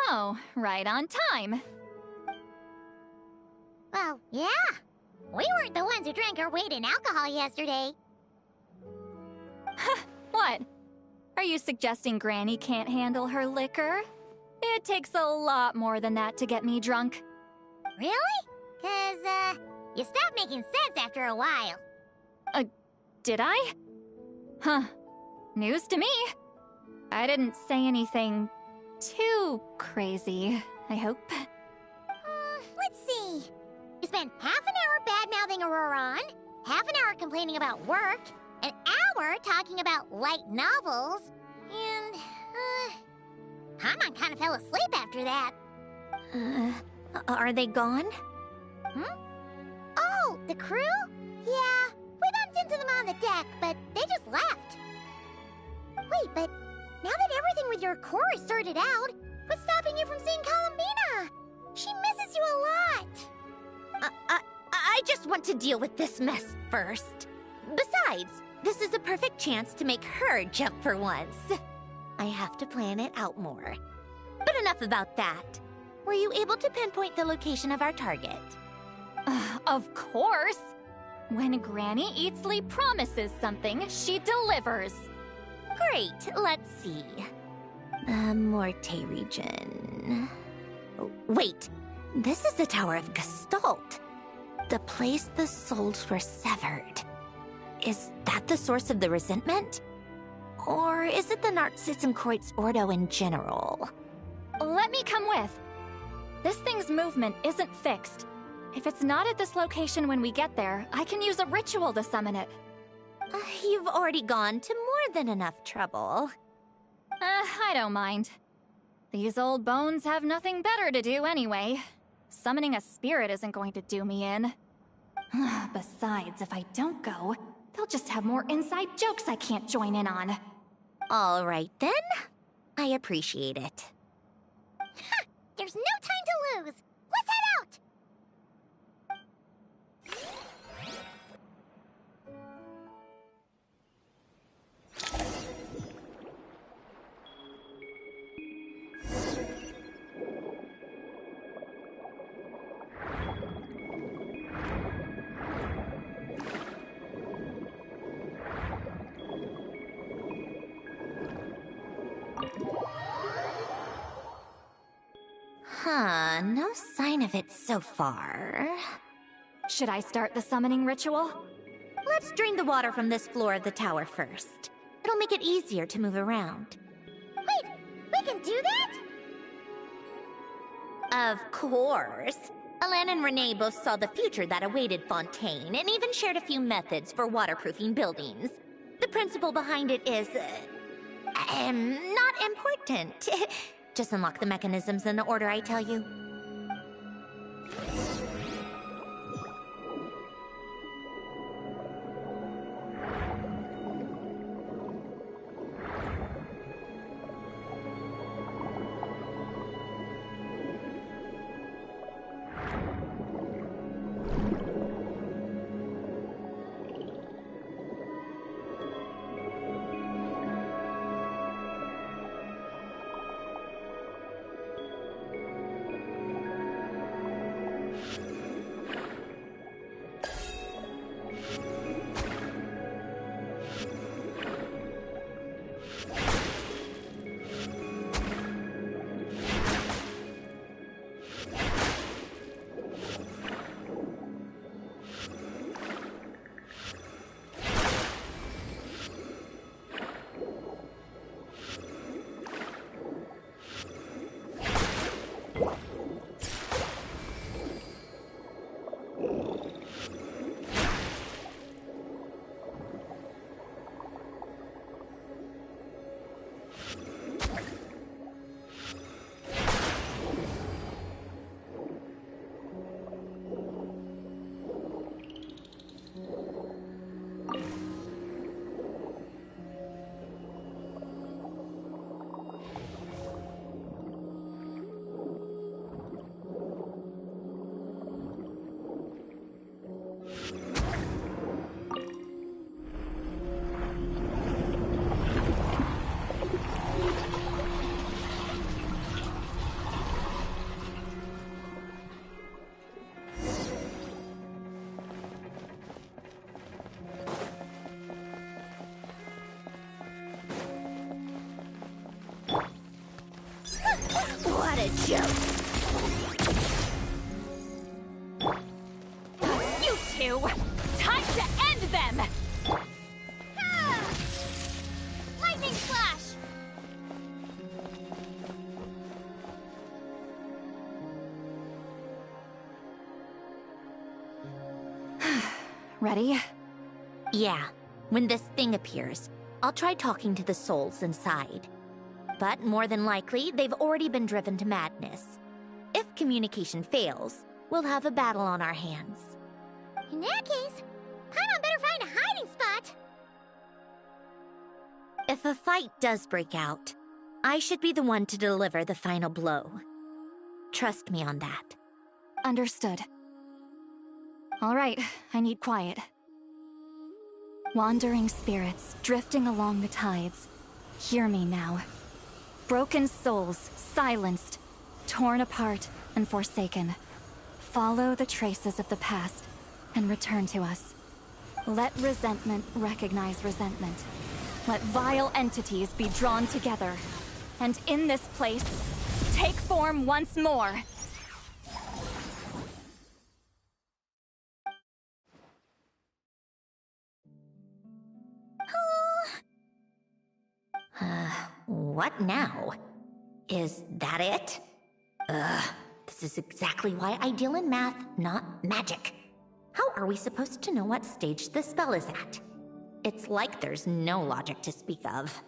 Oh, right on time. Well, yeah. We weren't the ones who drank our weight in alcohol yesterday. What? Are you suggesting Granny can't handle her liquor? It takes a lot more than that to get me drunk. Really? 'Cause, you stopped making sense after a while. Did I? Huh. News to me. I didn't say anything too crazy, I hope. Let's see. You spent half an hour bad-mouthing Auroron, half an hour complaining about work, an hour talking about light novels, and, Paimon kind of fell asleep after that. Are they gone? Oh, the crew? Yeah, we bumped into them on the deck, but they just left. Wait, but now that everything with your core is sorted out, what's stopping you from seeing Columbina? She misses you a lot. I just want to deal with this mess first. Besides, this is a perfect chance to make her jump for once. I have to plan it out more. But enough about that. Were you able to pinpoint the location of our target? Of course! When Granny Eatsley promises something, she delivers. Great, let's see. The Morte region. Oh, wait, this is the Tower of Gestalt. The place the souls were severed. Is that the source of the resentment? Or is it the Narcissenkreuz Ordo in general? Let me come with. This thing's movement isn't fixed. If it's not at this location when we get there, I can use a ritual to summon it. You've already gone to more than enough trouble. I don't mind. These old bones have nothing better to do anyway. Summoning a spirit isn't going to do me in. Besides, if I don't go, they'll just have more inside jokes I can't join in on. All right then. I appreciate it. Ha! There's no time to lose! Let's head out! Huh, no sign of it so far. Should I start the summoning ritual? Let's drain the water from this floor of the tower first. It'll make it easier to move around. Wait, we can do that? Of course. Alan and Renee both saw the future that awaited Fontaine, and even shared a few methods for waterproofing buildings. The principle behind it is... not important. Just unlock the mechanisms in the order I tell you. What a joke! You two! Time to end them! Ah! Lightning slash! Ready? Yeah, when this thing appears, I'll try talking to the souls inside. But more than likely, they've already been driven to madness. If communication fails, we'll have a battle on our hands. In that case, Paimon better find a hiding spot! If a fight does break out, I should be the one to deliver the final blow. Trust me on that. Understood. All right, I need quiet. Wandering spirits, drifting along the tides. Hear me now. Broken souls, silenced, torn apart, and forsaken. Follow the traces of the past, and return to us. Let resentment recognize resentment. Let vile entities be drawn together. And in this place, take form once more. What now? Is that it? Ugh, this is exactly why I deal in math, not magic. How are we supposed to know what stage the spell is at? It's like there's no logic to speak of.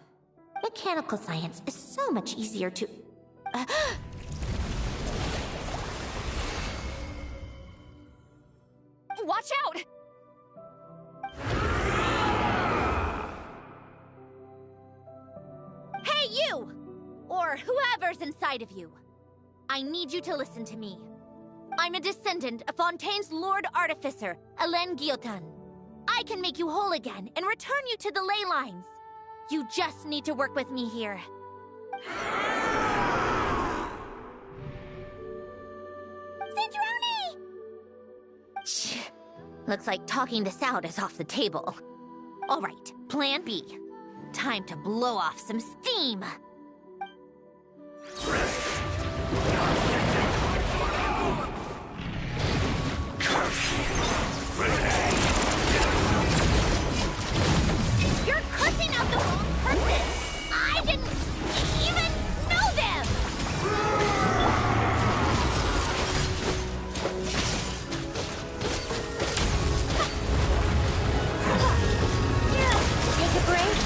Mechanical science is so much easier to... Watch out! Hey, you! Or whoever's inside of you. I need you to listen to me. I'm a descendant of Fontaine's Lord Artificer, Hélène Guillotin. I can make you whole again and return you to the ley lines. You just need to work with me here. Sandrone! Shh. Looks like talking this out is off the table. All right, plan B. Time to blow off some steam. You're cursing out the wrong person! I didn't even know them! Take a break.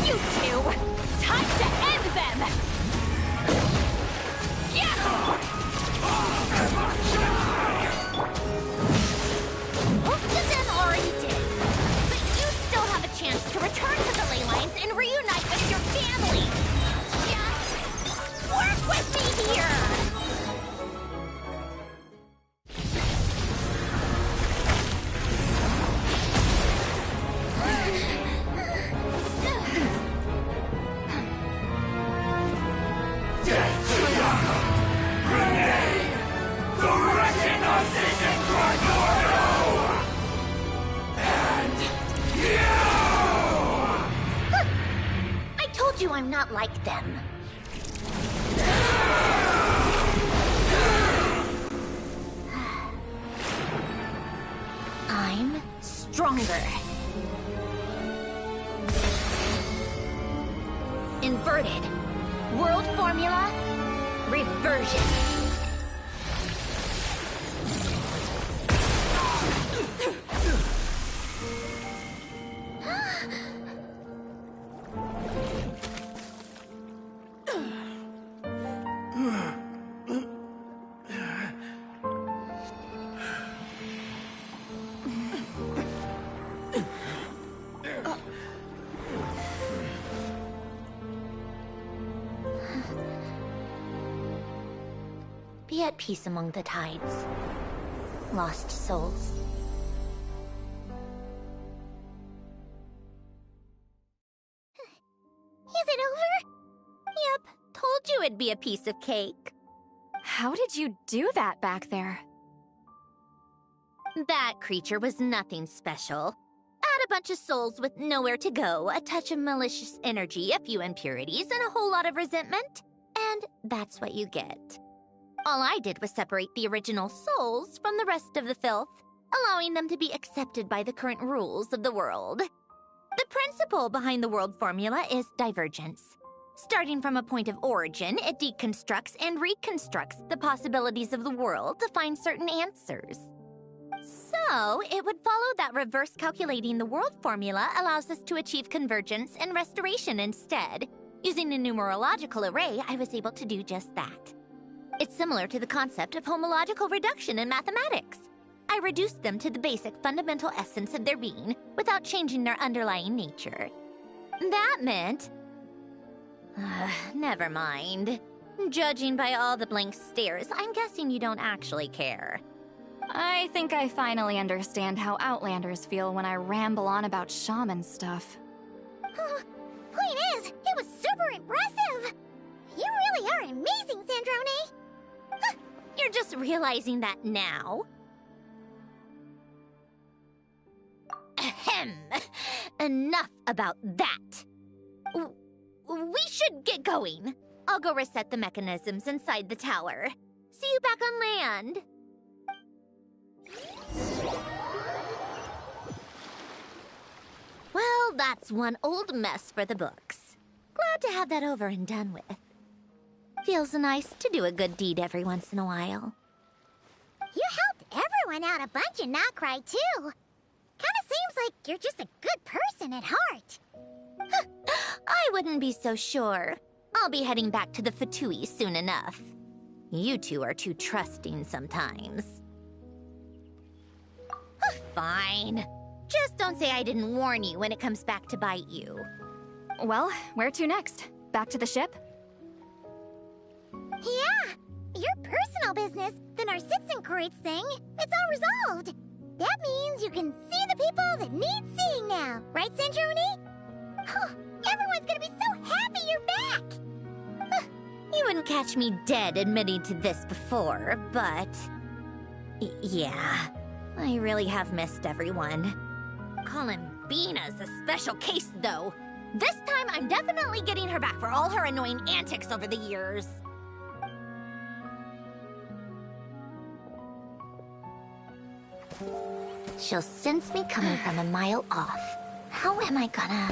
You two! Time to end them! Most of them already did. But you still have a chance to return to the ley lines and reunite with your family. Just work with me here! I told you I'm not like them. I'm stronger. Inverted. World formula. Reversion. Be at peace among the tides. Lost souls. Is it over? Yep, told you it'd be a piece of cake. How did you do that back there? That creature was nothing special. Add a bunch of souls with nowhere to go, a touch of malicious energy, a few impurities, and a whole lot of resentment. And that's what you get. All I did was separate the original souls from the rest of the filth, allowing them to be accepted by the current rules of the world. The principle behind the world formula is divergence. Starting from a point of origin, it deconstructs and reconstructs the possibilities of the world to find certain answers. So, it would follow that reverse calculating the world formula allows us to achieve convergence and restoration instead. Using a numerological array, I was able to do just that. It's similar to the concept of homological reduction in mathematics. I reduced them to the basic fundamental essence of their being without changing their underlying nature. That meant... never mind. Judging by all the blank stares, I'm guessing you don't actually care. I think I finally understand how Outlanders feel when I ramble on about shaman stuff. Point is, it was super impressive! You really are amazing, Sandrone! You're just realizing that now? Ahem. Enough about that. We should get going. I'll go reset the mechanisms inside the tower. See you back on land. Well, that's one old mess for the books. Glad to have that over and done with. Feels nice to do a good deed every once in a while. You helped everyone out a bunch and not cry, too. Kinda seems like you're just a good person at heart. I wouldn't be so sure. I'll be heading back to the Fatui soon enough. You two are too trusting sometimes. Fine. Just don't say I didn't warn you when it comes back to bite you. Well, where to next? Back to the ship? Yeah, your personal business, the Narcitzenkreuz thing, it's all resolved. That means you can see the people that need seeing now, right, Sandrone? Oh, everyone's gonna be so happy you're back! You wouldn't catch me dead admitting to this before, but... yeah, I really have missed everyone. Columbina's a special case, though. This time, I'm definitely getting her back for all her annoying antics over the years. She'll sense me coming from a mile off. How am I gonna...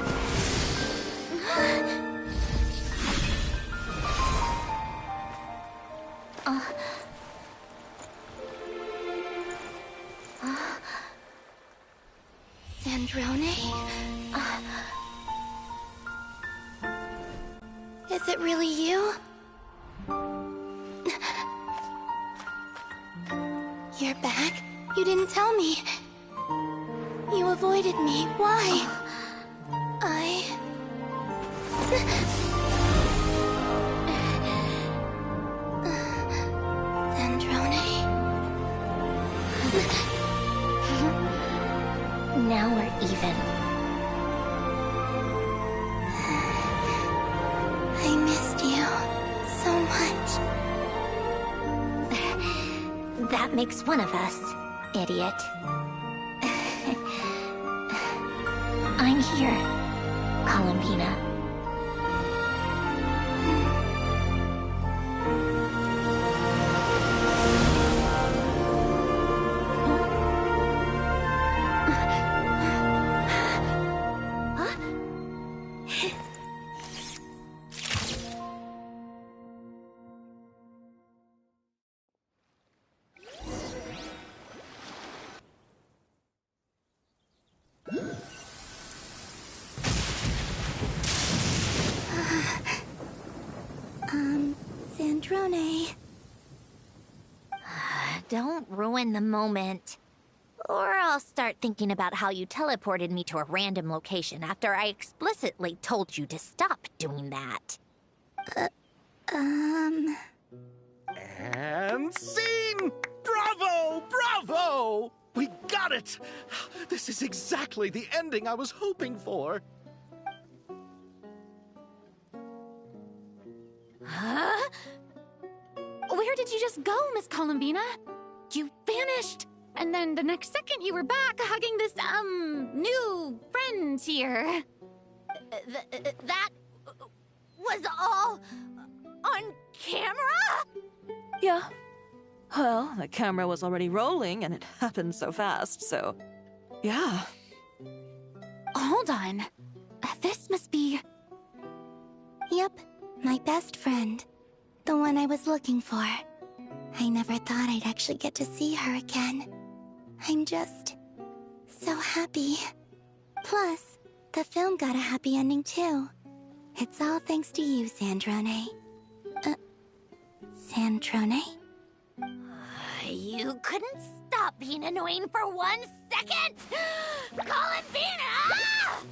Sandrone? Is it really you? You're back? You didn't tell me. You avoided me. Why? Sandrone? Now we're even. I missed you so much. That makes one of us, idiot. I'm here, Columbina. Sandrone. Don't ruin the moment. Or I'll start thinking about how you teleported me to a random location after I explicitly told you to stop doing that. And scene! Bravo! Bravo! We got it! This is exactly the ending I was hoping for. Huh? Where did you just go, Miss Columbina? You vanished, and then the next second you were back hugging this, new friend here. That was all on camera? Yeah. Well, the camera was already rolling and it happened so fast, so... yeah. Hold on. This must be... Yep, my best friend. The one I was looking for. I never thought I'd actually get to see her again. I'm just... so happy. Plus, the film got a happy ending too. It's all thanks to you, Sandrone. Sandrone? You couldn't stop being annoying for 1 second? Columbina!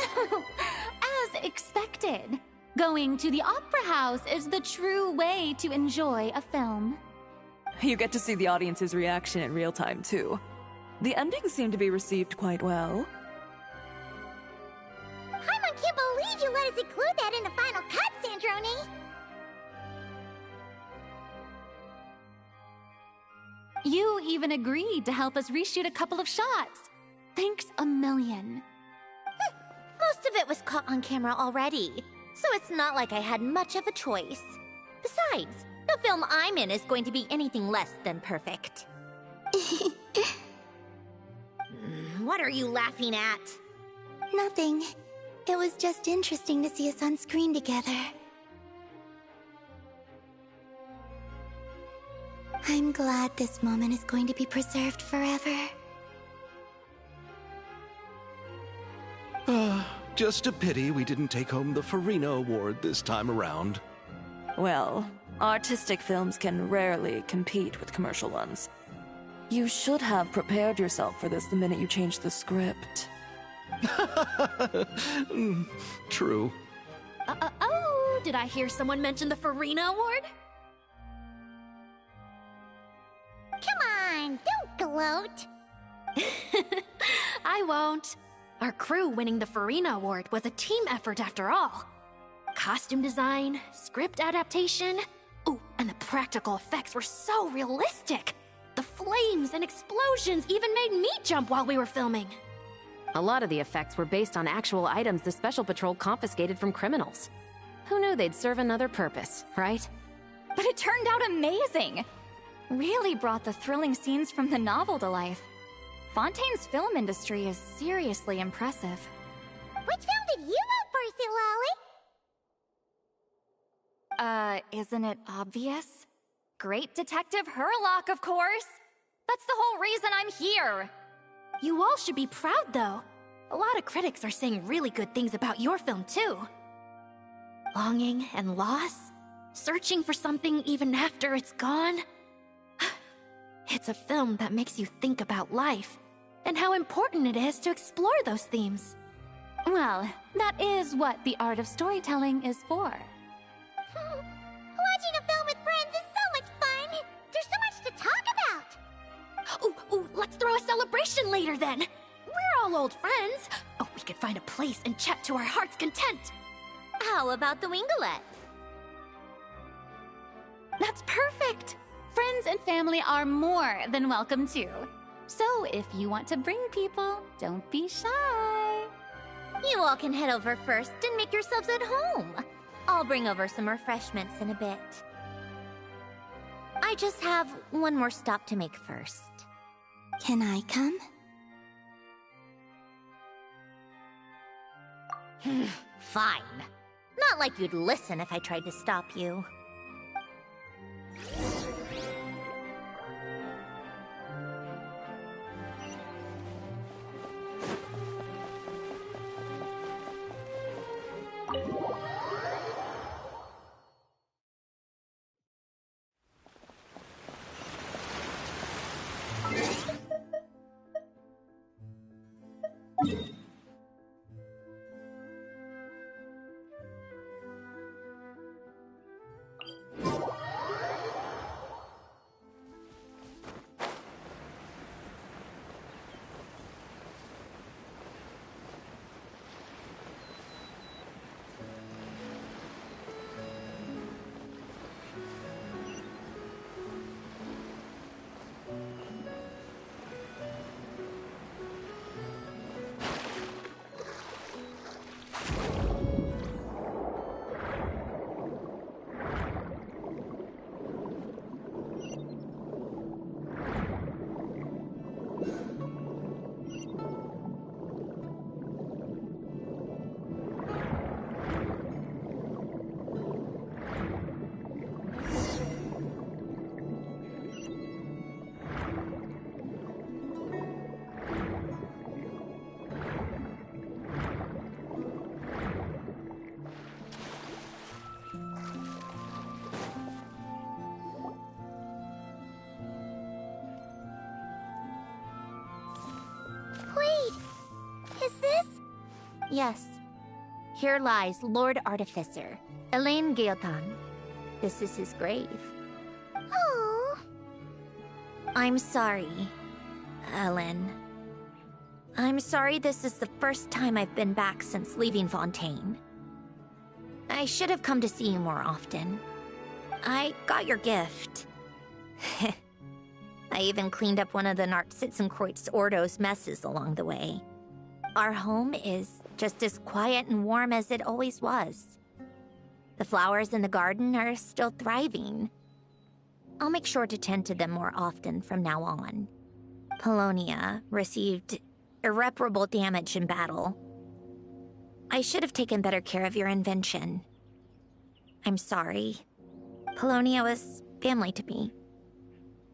As expected. Going to the opera house is the true way to enjoy a film. You get to see the audience's reaction in real time, too. The endings seem to be received quite well. Paimon can't believe you let us include that in the final cut, Sandrone! You even agreed to help us reshoot a couple of shots. Thanks a million. Most of it was caught on camera already, so it's not like I had much of a choice. Besides, the film I'm in is going to be anything less than perfect. What are you laughing at? Nothing. It was just interesting to see us on screen together. I'm glad this moment is going to be preserved forever. Just a pity we didn't take home the Farina Award this time around. Well, artistic films can rarely compete with commercial ones. You should have prepared yourself for this the minute you changed the script. True. Oh, did I hear someone mention the Farina Award? Come on, don't gloat! I won't. Our crew winning the Farina Award was a team effort after all. Costume design, script adaptation. Ooh, and the practical effects were so realistic. The flames and explosions even made me jump while we were filming. A lot of the effects were based on actual items the Special Patrol confiscated from criminals. Who knew they'd serve another purpose, right? But it turned out amazing! Really brought the thrilling scenes from the novel to life. Fontaine's film industry is seriously impressive. Which film did you vote for, Silali? Isn't it obvious? Great Detective Hurlock, of course! That's the whole reason I'm here! You all should be proud, though. A lot of critics are saying really good things about your film, too. Longing and loss, searching for something even after it's gone. It's a film that makes you think about life, and how important it is to explore those themes. Well, that is what the art of storytelling is for. Watching a film with friends is so much fun! There's so much to talk about! Ooh, let's throw a celebration later then! We're all old friends! Oh, we could find a place and chat to our heart's content! How about the Winglet? That's perfect! Friends and family are more than welcome too. So if you want to bring people, don't be shy. You all can head over first and make yourselves at home. I'll bring over some refreshments in a bit. I just have one more stop to make first. Can I come? Fine. Not like you'd listen if I tried to stop you. Wait, is this? Yes. Here lies Lord Artificer, Elaine Gaeltan. This is his grave. Oh. I'm sorry, Ellen. I'm sorry this is the first time I've been back since leaving Fontaine. I should have come to see you more often. I got your gift. I even cleaned up one of the Nartsitzenkreuz Ordo's messes along the way. Our home is just as quiet and warm as it always was. The flowers in the garden are still thriving. I'll make sure to tend to them more often from now on. Polonia received irreparable damage in battle. I should have taken better care of your invention. I'm sorry. Polonia was family to me.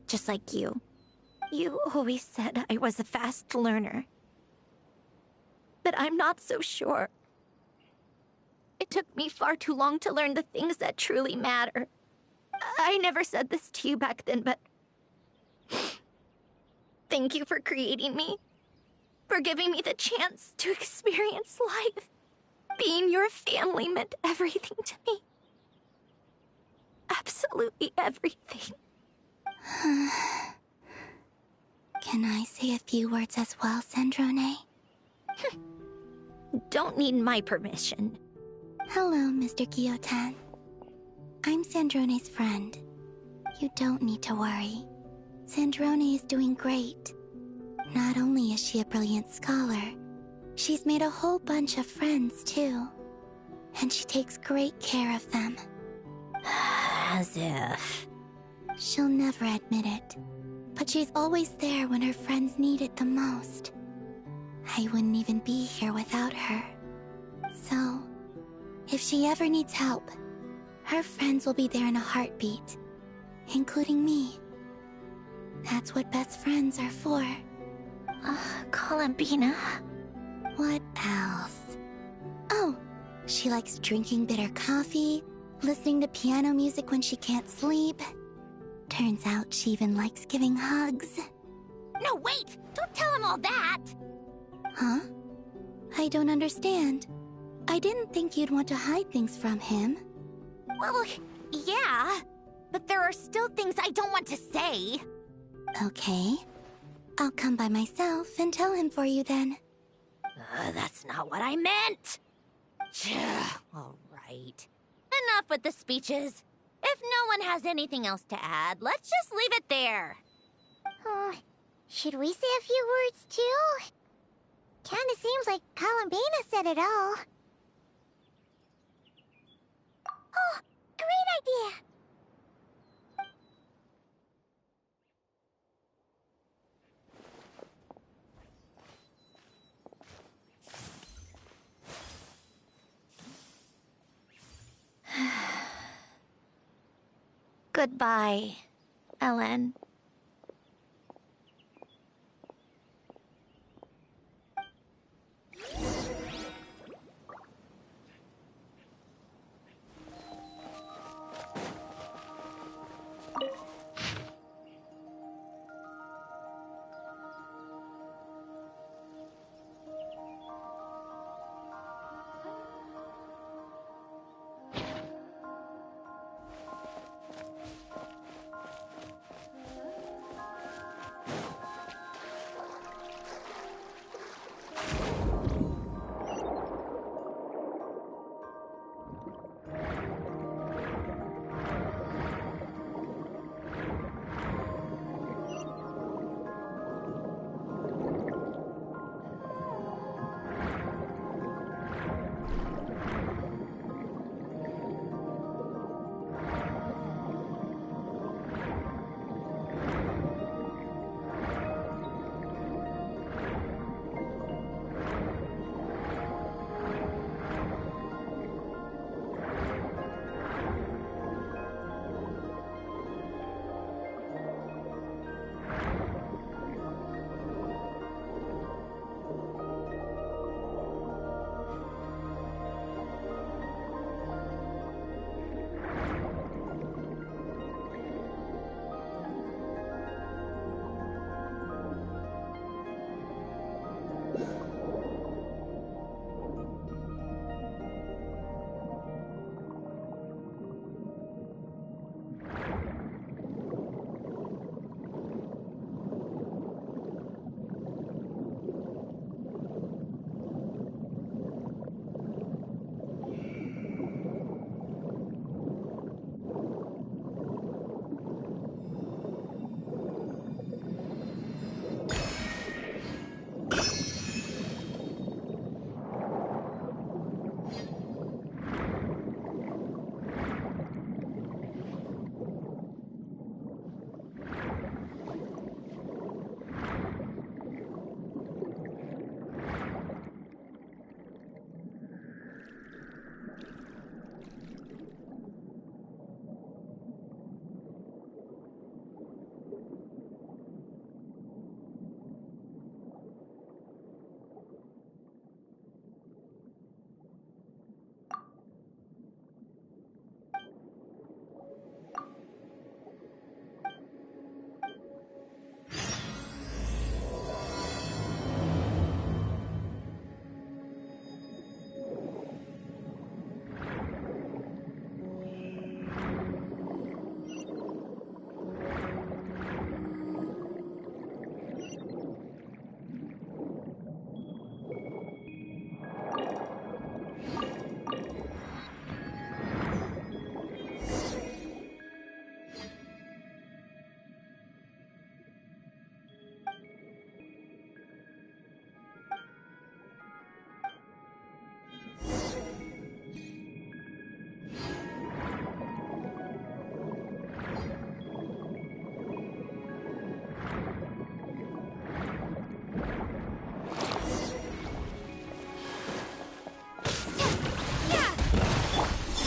Just like you. You always said I was a fast learner. But I'm not so sure. It took me far too long to learn the things that truly matter. I never said this to you back then, but... Thank you for creating me. For giving me the chance to experience life. Being your family meant everything to me. Absolutely everything. Can I say a few words as well, Sandrone? Don't need my permission. Hello, Mr. Gaeltan. I'm Sandrone's friend. You don't need to worry. Sandrone is doing great. Not only is she a brilliant scholar, she's made a whole bunch of friends, too. And she takes great care of them. As if... She'll never admit it, but she's always there when her friends need it the most. I wouldn't even be here without her. So, if she ever needs help, her friends will be there in a heartbeat, including me. That's what best friends are for. Columbina. What else? Oh, she likes drinking bitter coffee, listening to piano music when she can't sleep. Turns out she even likes giving hugs. No, wait! Don't tell him all that! Huh? I don't understand. I didn't think you'd want to hide things from him. Well, yeah. But there are still things I don't want to say. Okay. I'll come by myself and tell him for you then. That's not what I meant. All right. Enough with the speeches. If no one has anything else to add, let's just leave it there. Should we say a few words too? Kinda seems like Columbina said it all. Oh, great idea! Goodbye, Ellen.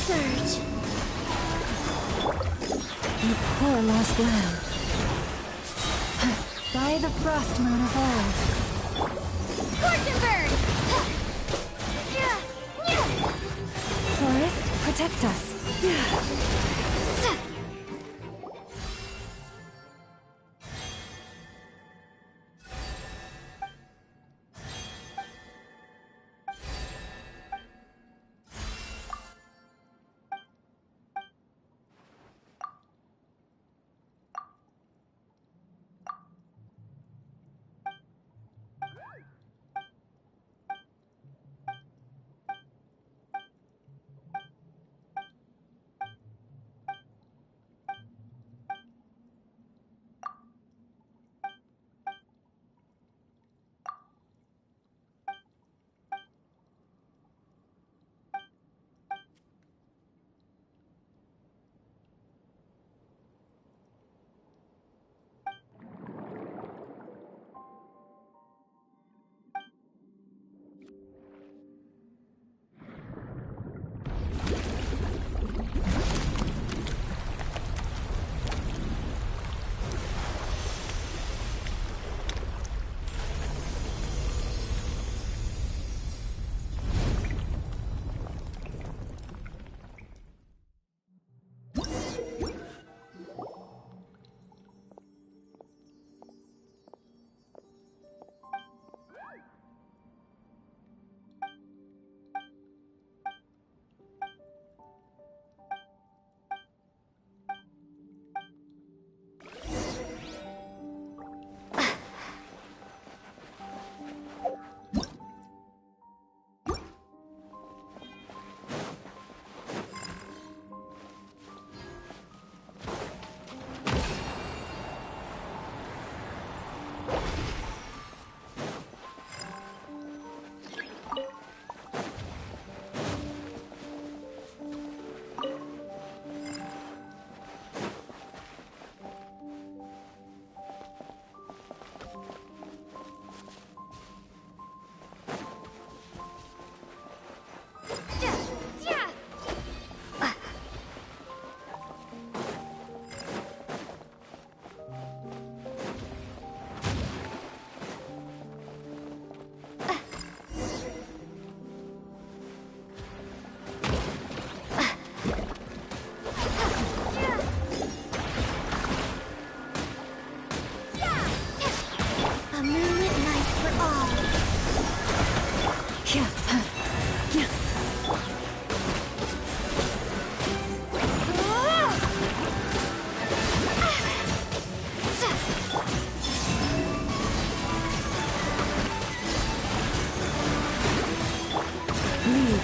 surge. You poor lost lamb. By the frost moon of old. Scorch and burn! Forest, protect us.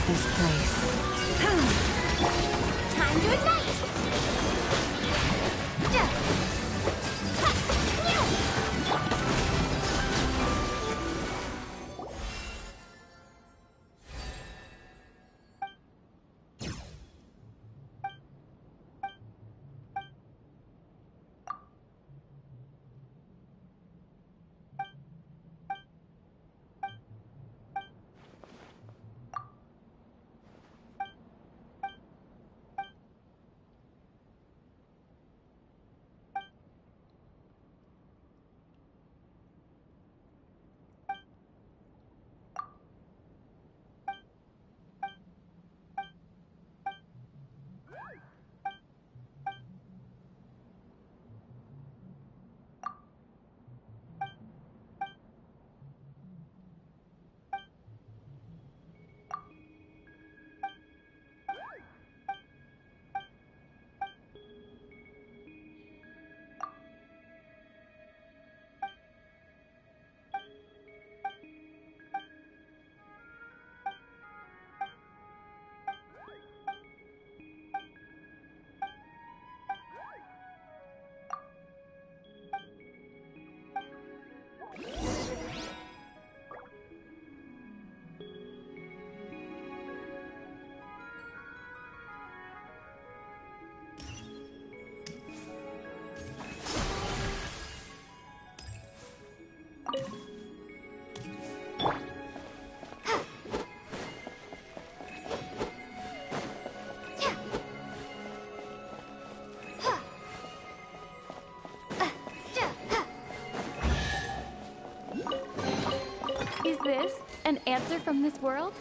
This place. Time to ignite! answer from this world?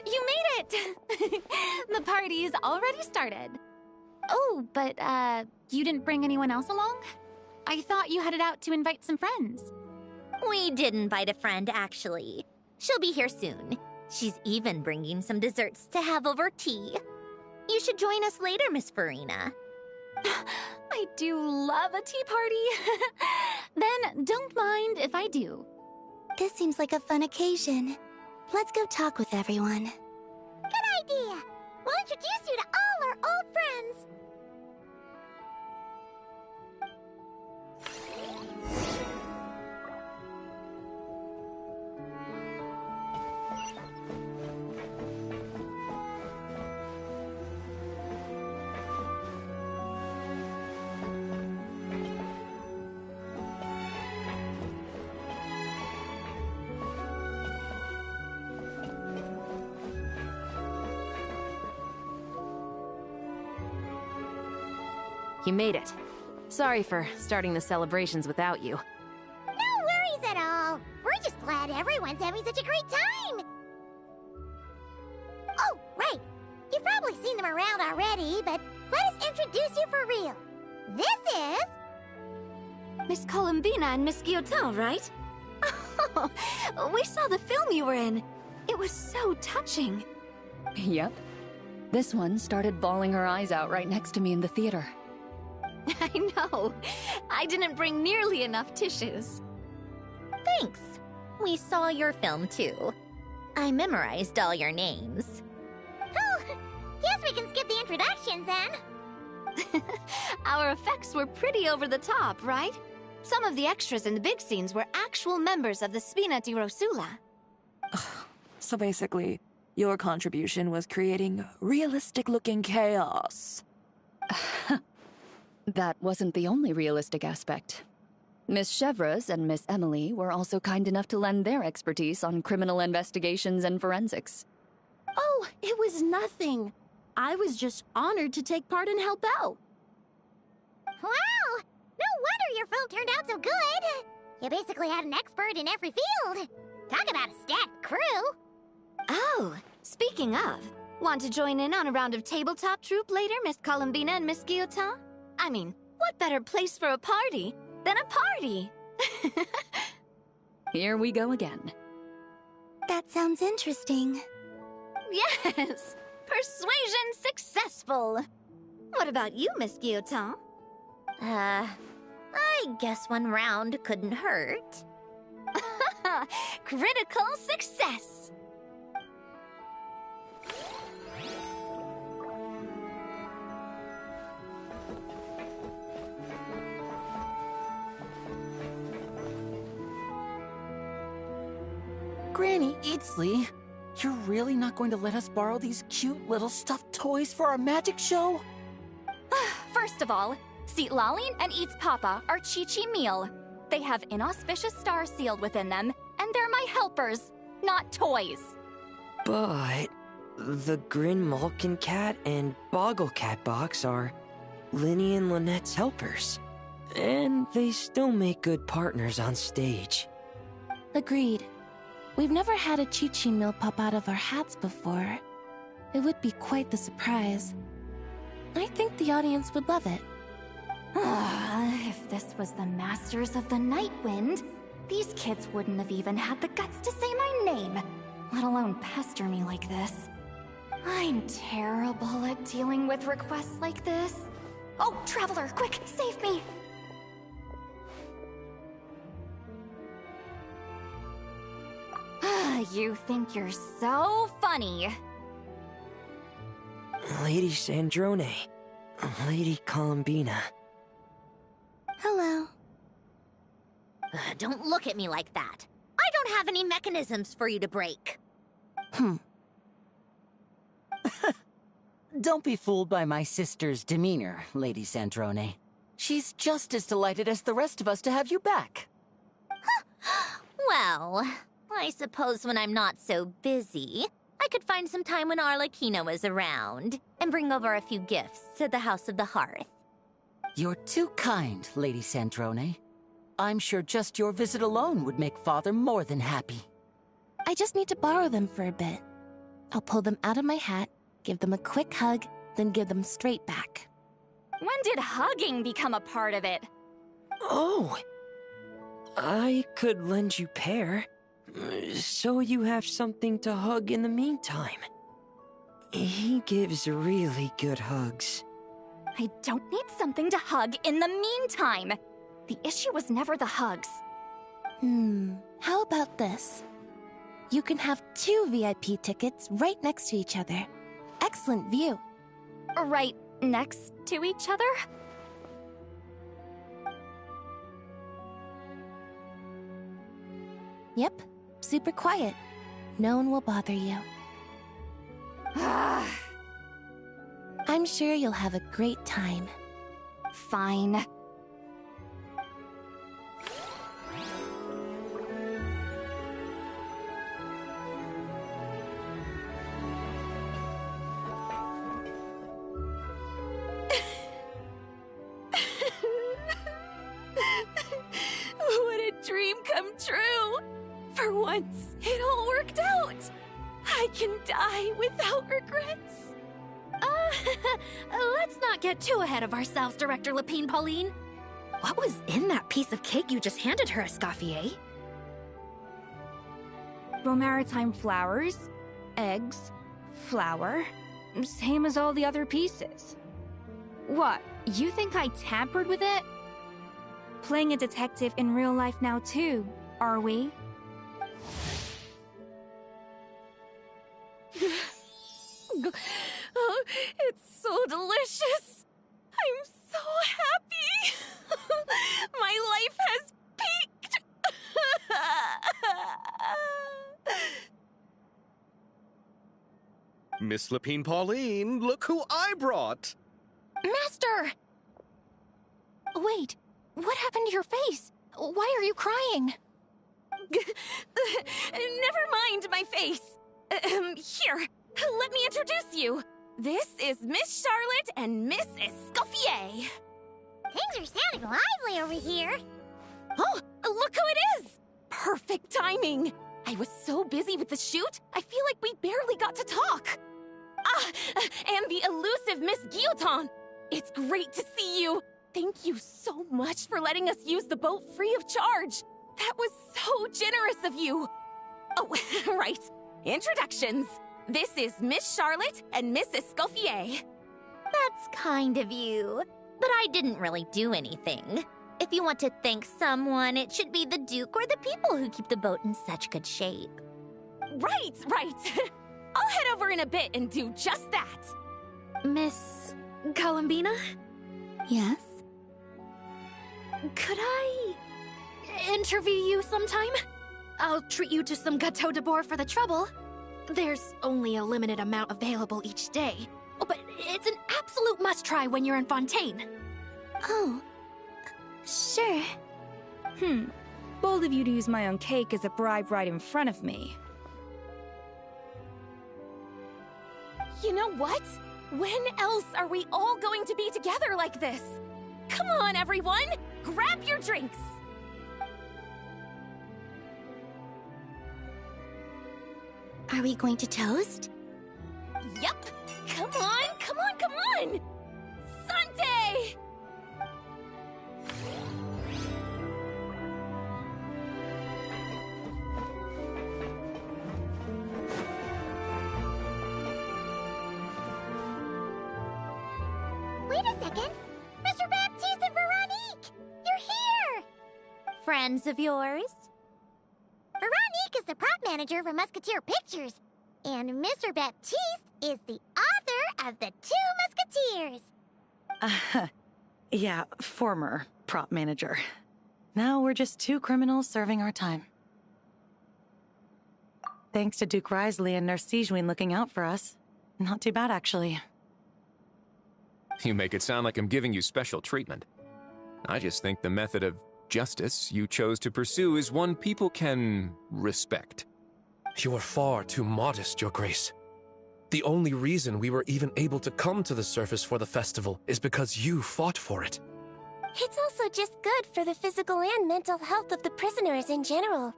You made it! The party's already started. Oh, but, you didn't bring anyone else along? I thought you headed out to invite some friends. We did invite a friend, actually. She'll be here soon. She's even bringing some desserts to have over tea. You should join us later, Miss Farina. I do love a tea party. Then don't mind if I do. This seems like a fun occasion. Let's go talk with everyone. Good idea! We'll introduce you to all our old friends. You made it. Sorry for starting the celebrations without you. No worries at all. We're just glad everyone's having such a great time. Oh, right. You've probably seen them around already, but let us introduce you for real. This is... Miss Columbina and Miss Guillotin, right? Oh, we saw the film you were in. It was so touching. Yep. This one started bawling her eyes out right next to me in the theater. I know. I didn't bring nearly enough tissues. Thanks. We saw your film too. I memorized all your names. Oh, guess we can skip the introductions then. Our effects were pretty over the top, right? Some of the extras in the big scenes were actual members of the Spina di Rosula. So basically, your contribution was creating realistic-looking chaos. That wasn't the only realistic aspect. Miss Chevreuse and Miss Emily were also kind enough to lend their expertise on criminal investigations and forensics. Oh, it was nothing. I was just honored to take part and help out. Wow! No wonder your film turned out so good! You basically had an expert in every field. Talk about a stacked crew! Oh, speaking of, want to join in on a round of tabletop troupe later, Miss Columbina and Miss Guillotin? I mean, what better place for a party than a party? Here we go again. That sounds interesting. Yes! Persuasion successful! What about you, Miss Guillotin? I guess one round couldn't hurt. Critical success! Granny, it's Lee. You're really not going to let us borrow these cute little stuffed toys for our magic show? First of all, Seat Laline and Eats Papa are Chi-Chi meal. They have inauspicious stars sealed within them, and they're my helpers, not toys. But the Grin Malkin Cat and Boggle Cat box are Linny and Lynette's helpers. And they still make good partners on stage. Agreed. We've never had a Chi-Chi meal pop out of our hats before. It would be quite the surprise. I think the audience would love it. If this was the Masters of the Night Wind, these kids wouldn't have even had the guts to say my name, let alone pester me like this. I'm terrible at dealing with requests like this. Oh, Traveler, quick, save me! You think you're so funny. Lady Sandrone. Lady Columbina. Hello. Don't look at me like that. I don't have any mechanisms for you to break. Don't be fooled by my sister's demeanor, Lady Sandrone. She's just as delighted as the rest of us to have you back. Well, I suppose when I'm not so busy, I could find some time when Arlecchino is around and bring over a few gifts to the House of the Hearth. You're too kind, Lady Sandrone. I'm sure just your visit alone would make Father more than happy. I just need to borrow them for a bit. I'll pull them out of my hat, give them a quick hug, then give them straight back. When did hugging become a part of it? Oh! I could lend you Pear, so you have something to hug in the meantime. He gives really good hugs. I don't need something to hug in the meantime. The issue was never the hugs. How about this? You can have 2 VIP tickets right next to each other. Excellent view. Right next to each other? Yep, super quiet. No one will bother you. I'm sure you'll have a great time. Fine. What a dream come true! For once, it all worked out! I can die without regrets! Let's not get too ahead of ourselves, Director Lapine Pauline. What was in that piece of cake you just handed her, Escoffier? Romaritime flowers, eggs, flour, same as all the other pieces. What, you think I tampered with it? Playing a detective in real life now too, are we? Oh, it's so delicious. I'm so happy. My life has peaked. Miss Lapine Pauline, look who I brought! Master! Wait, what happened to your face? Why are you crying? Never mind my face. Here, let me introduce you. This is Miss Charlotte and Miss Escoffier. Things are sounding lively over here. Oh, look who it is! Perfect timing. I was so busy with the shoot, I feel like we barely got to talk. Ah, and the elusive Miss Guillotin. It's great to see you. Thank you so much for letting us use the boat free of charge. That was so generous of you. Oh, right. Introductions. This is Miss Charlotte and Miss Escoffier. That's kind of you. But I didn't really do anything. If you want to thank someone, it should be the Duke or the people who keep the boat in such good shape. Right. I'll head over in a bit and do just that. Miss Columbina? Yes? Could I interview you sometime? I'll treat you to some gâteau de bord for the trouble. There's only a limited amount available each day. Oh, but it's an absolute must-try when you're in Fontaine. Oh, sure. Bold of you to use my own cake as a bribe right in front of me. You know what? When else are we all going to be together like this? Come on, everyone! Grab your drinks! Are we going to toast? Yep! Come on! Sante! Wait a second! Mr. Baptiste and Veronique! You're here! Friends of yours? Veronique is the prop manager for Musketeer Pictures, and Mr. Baptiste is the author of The Two Musketeers. Yeah, former prop manager. Now we're just two criminals serving our time. Thanks to Duke Risley and Nurse Sigewin looking out for us. Not too bad, actually. You make it sound like I'm giving you special treatment. I just think the method of justice you chose to pursue is one people can respect. You are far too modest, Your Grace. The only reason we were even able to come to the surface for the festival is because you fought for it. It's also just good for the physical and mental health of the prisoners in general.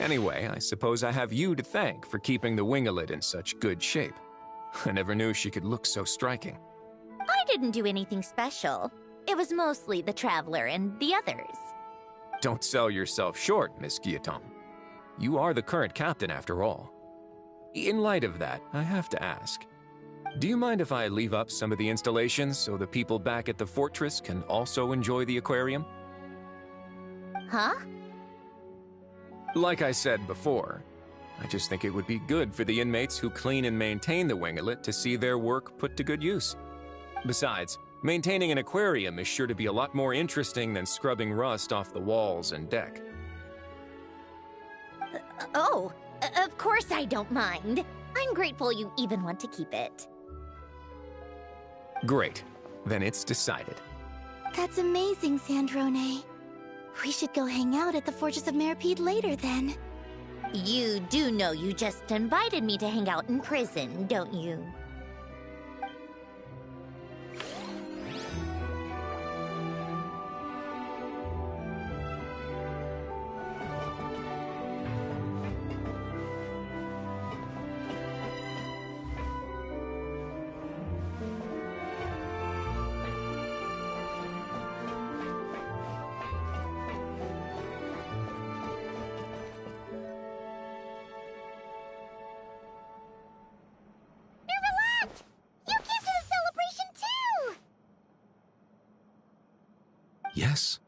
Anyway, I suppose I have you to thank for keeping the winglet in such good shape. I never knew she could look so striking. I didn't do anything special. It was mostly the Traveler and the others. Don't sell yourself short, Miss Guillotin. You are the current captain, after all. In light of that, I have to ask, do you mind if I leave up some of the installations so the people back at the fortress can also enjoy the aquarium? Huh? Like I said before, I just think it would be good for the inmates who clean and maintain the winglet to see their work put to good use. Besides, maintaining an aquarium is sure to be a lot more interesting than scrubbing rust off the walls and deck. Of course I don't mind. I'm grateful you even want to keep it. Great. Then it's decided. That's amazing, Sandrone. We should go hang out at the Fortress of Meripede later, then. You do know you just invited me to hang out in prison, don't you? Yes.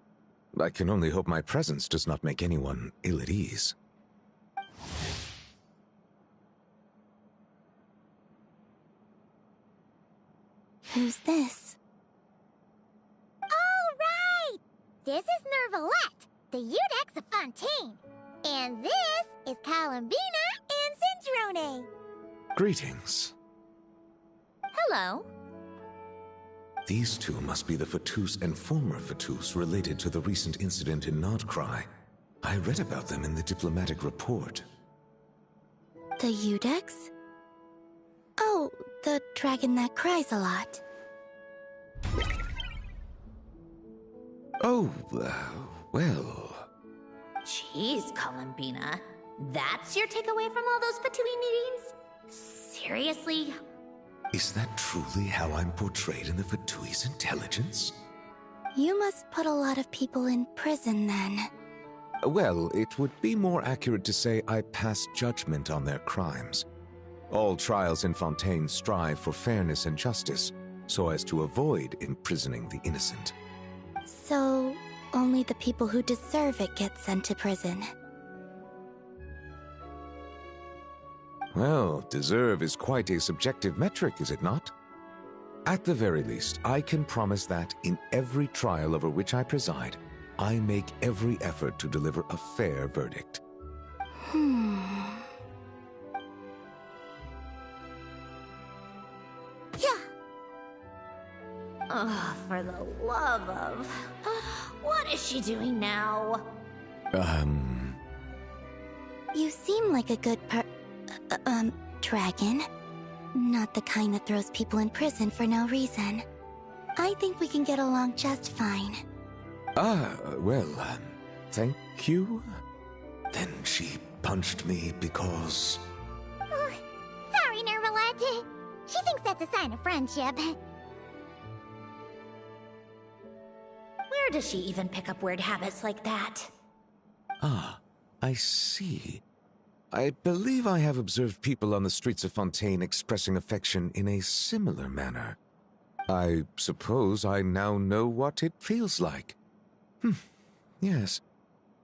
I can only hope my presence does not make anyone ill at ease. Who's this? All right! This is Nervalette, the Udex of Fontaine. And this is Columbina and Cendrone. Greetings. Hello. These two must be the Fatus and former Fatus related to the recent incident in Nodcry. I read about them in the diplomatic report. The Udex? Oh, the dragon that cries a lot. Oh, well... Jeez, Columbina. That's your takeaway from all those Fatui meetings? Seriously? Is that truly how I'm portrayed in the Fatui's intelligence? You must put a lot of people in prison then. Well, it would be more accurate to say I pass judgment on their crimes. All trials in Fontaine strive for fairness and justice, so as to avoid imprisoning the innocent. So, only the people who deserve it get sent to prison. Well, deserve is quite a subjective metric, is it not? At the very least, I can promise that in every trial over which I preside, I make every effort to deliver a fair verdict. Yeah. Oh, for the love of... What is she doing now? You seem like a good dragon. Not the kind that throws people in prison for no reason. I think we can get along just fine. Well, thank you? Then she punched me because... Oh, sorry, Nervalette. She thinks that's a sign of friendship. Where does she even pick up weird habits like that? Ah, I see. I believe I have observed people on the streets of Fontaine expressing affection in a similar manner. I suppose I now know what it feels like. Yes.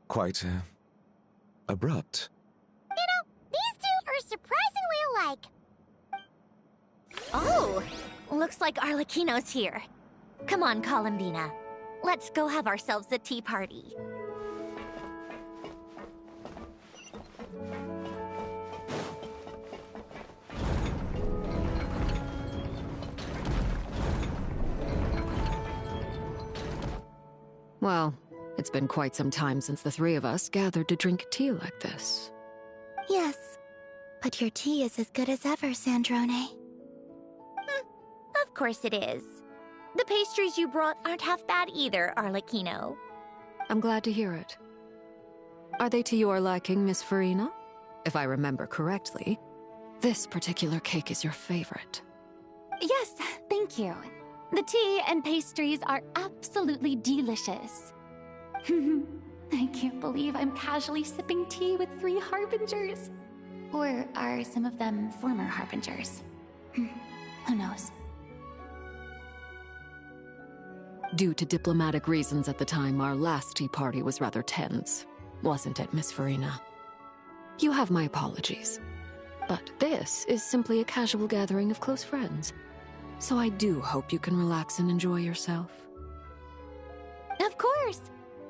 Quite, abrupt. You know, these two are surprisingly alike. Oh! Looks like Arlecchino's here. Come on, Columbina. Let's go have ourselves a tea party. Well, it's been quite some time since the three of us gathered to drink tea like this. Yes, but your tea is as good as ever, Cendrone. Of course it is. The pastries you brought aren't half bad either, Arlecchino. I'm glad to hear it. Are they to your liking, Miss Farina? If I remember correctly, this particular cake is your favorite. Yes, thank you. The tea and pastries are absolutely delicious. I can't believe I'm casually sipping tea with 3 harbingers. Or are some of them former harbingers? Who knows? Due to diplomatic reasons at the time, our last tea party was rather tense. Wasn't it, Miss Farina? You have my apologies. But this is simply a casual gathering of close friends. So I do hope you can relax and enjoy yourself. Of course!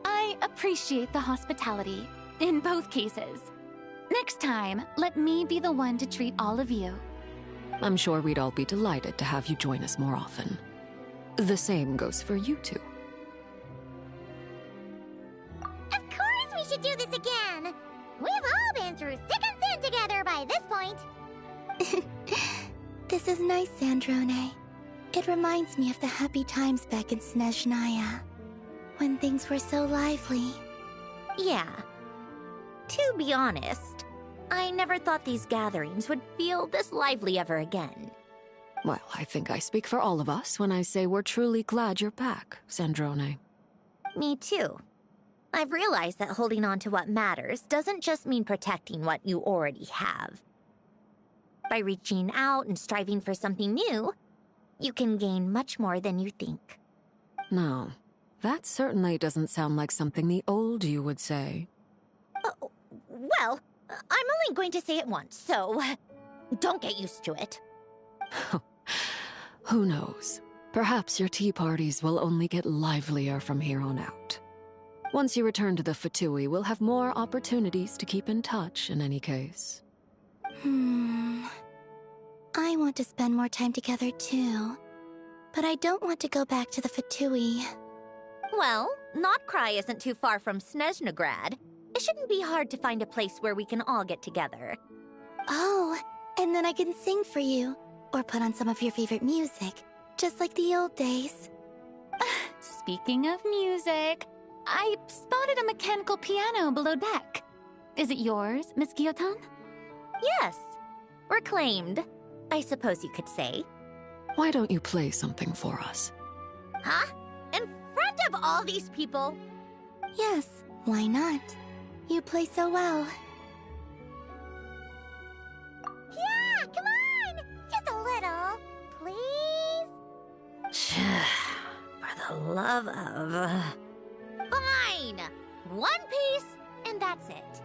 I appreciate the hospitality, in both cases. Next time, let me be the one to treat all of you. I'm sure we'd all be delighted to have you join us more often. The same goes for you two. Of course we should do this again! We've all been through thick and thin together by this point. This is nice, Cendrone. It reminds me of the happy times back in Snezhnaya, when things were so lively. Yeah. To be honest, I never thought these gatherings would feel this lively ever again. Well, I think I speak for all of us when I say we're truly glad you're back, Cendrone. Me too. I've realized that holding on to what matters doesn't just mean protecting what you already have. By reaching out and striving for something new, you can gain much more than you think. No, That certainly doesn't sound like something the old you would say. Well, I'm only going to say it once, so don't get used to it. Who knows? Perhaps your tea parties will only get livelier from here on out. Once you return to the Fatui, we'll have more opportunities to keep in touch in any case. I want to spend more time together too. But I don't want to go back to the Fatui. Well, Notcry isn't too far from Snezhnograd. It shouldn't be hard to find a place where we can all get together. Oh, and then I can sing for you. Or put on some of your favorite music. Just like the old days. Speaking of music, I spotted a mechanical piano below deck. Is it yours, Miss Gyotan? Yes. Reclaimed, I suppose you could say. Why don't you play something for us? Huh? In front of all these people? Yes, why not? You play so well. Yeah, come on! Just a little, please? For the love of... Fine! One piece, and that's it.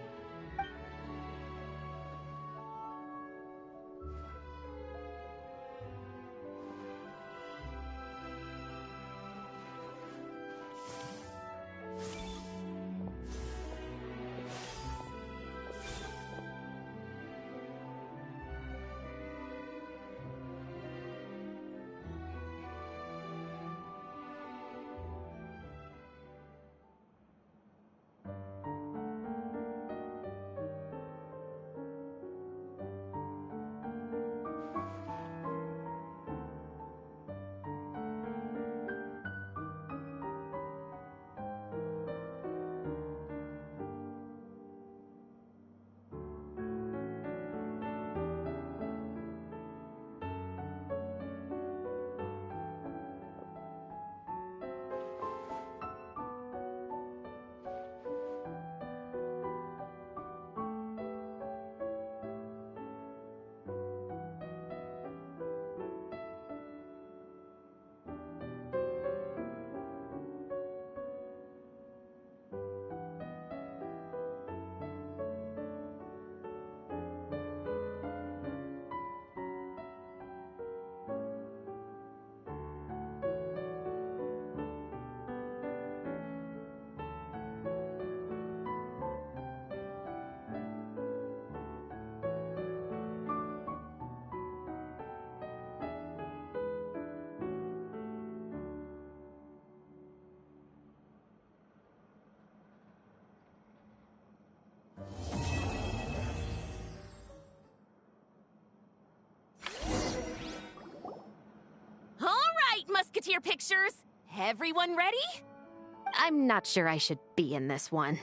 Musketeer pictures. Everyone ready? I'm not sure I should be in this one.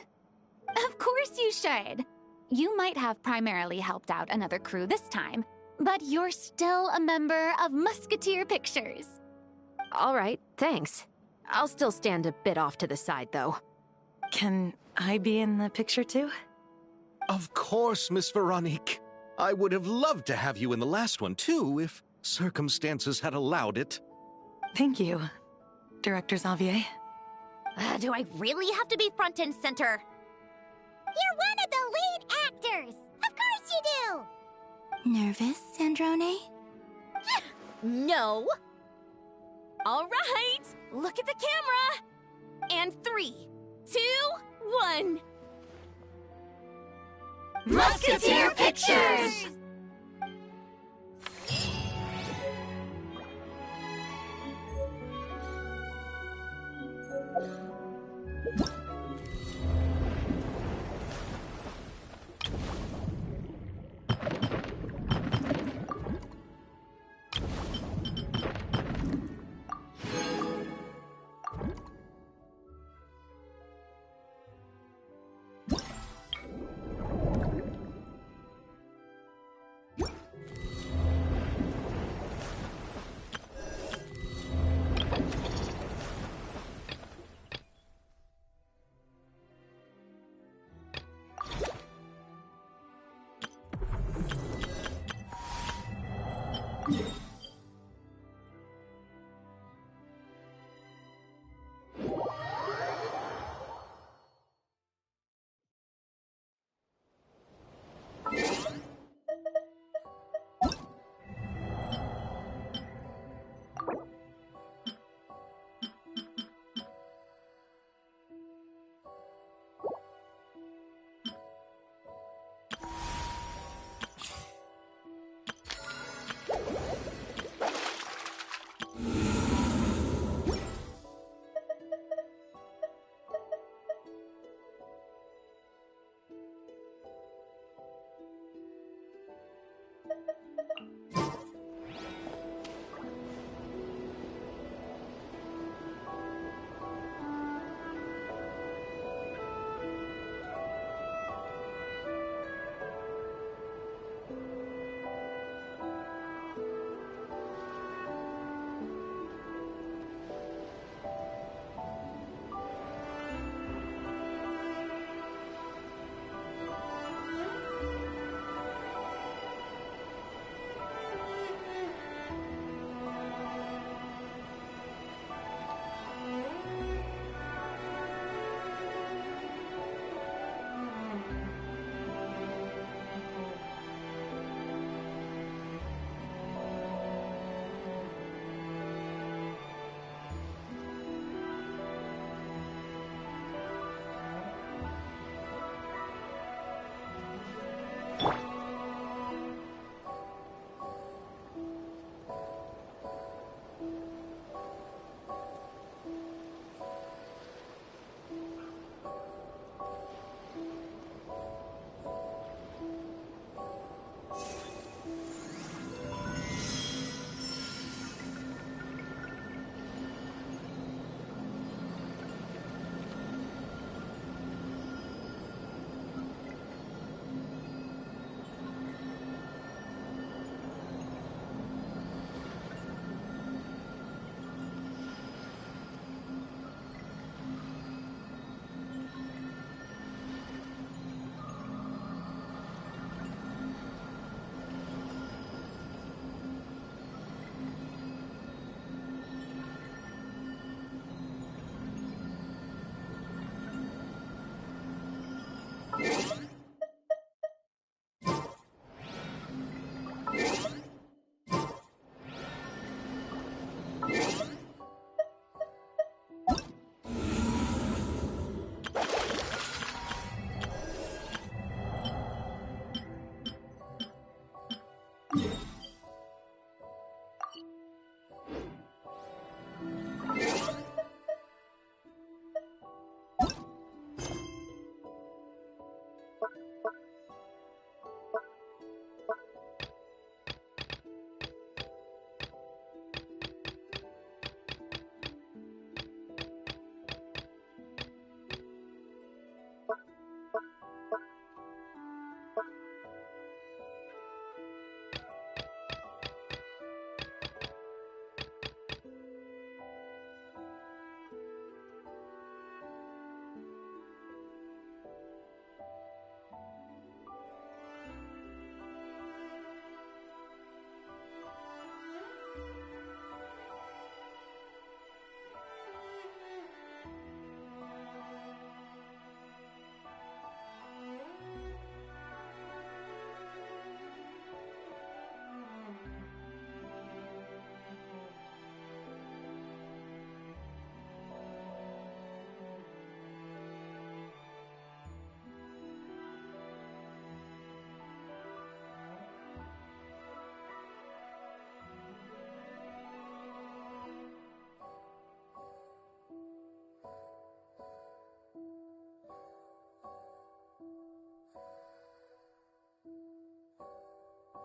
Of course you should. You might have primarily helped out another crew this time, but you're still a member of Musketeer Pictures. All right, thanks. I'll still stand a bit off to the side, though. Can I be in the picture too? Of course, Miss Veronique. I would have loved to have you in the last one too, if circumstances had allowed it. Thank you, Director Xavier. Do I really have to be front and center? You're one of the lead actors! Of course you do! Nervous, Sandrone? No. All right, look at the camera. And 3, 2, 1. Musketeer Pictures!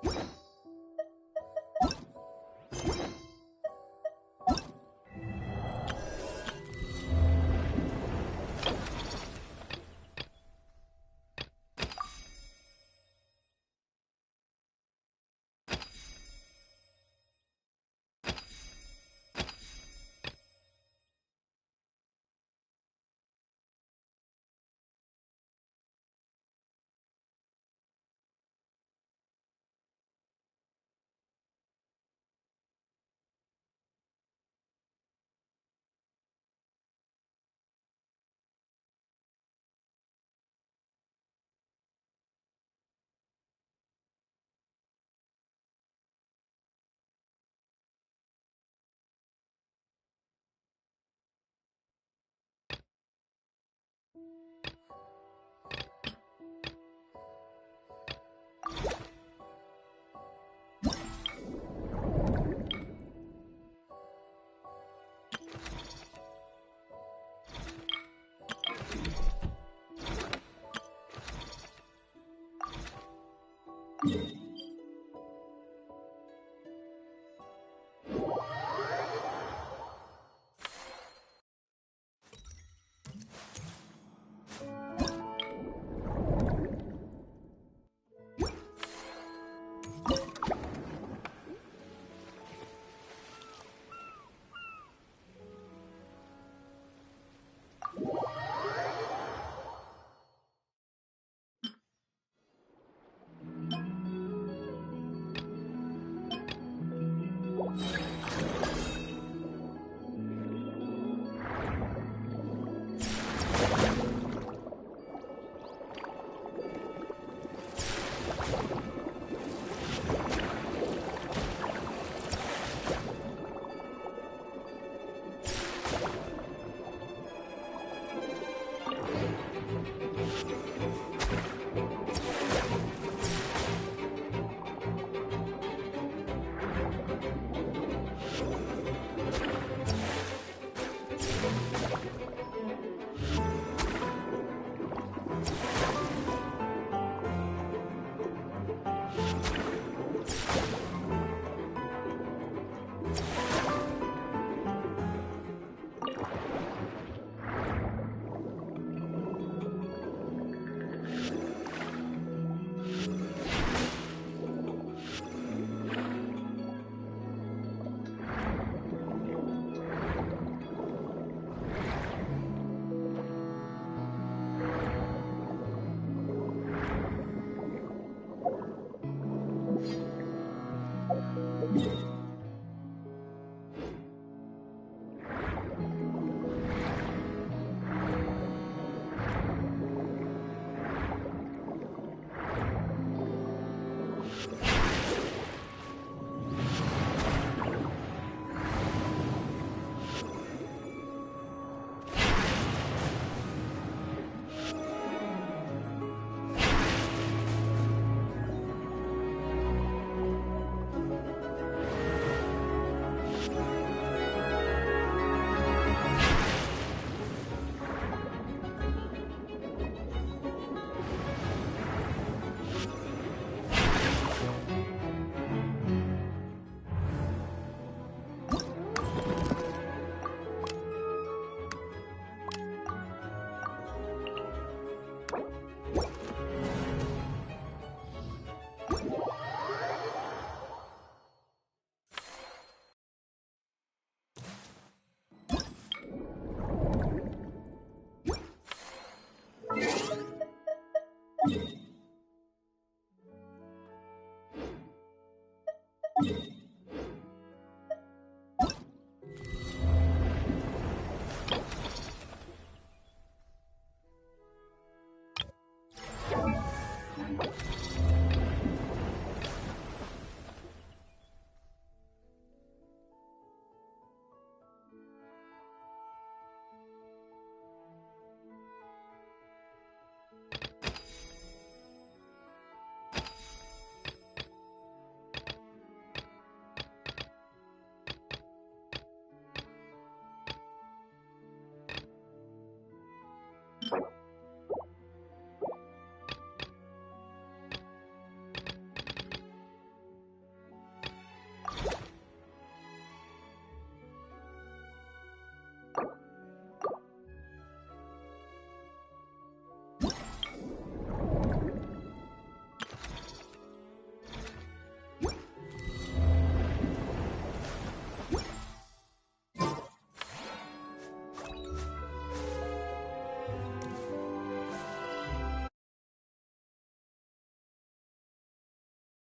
Huh?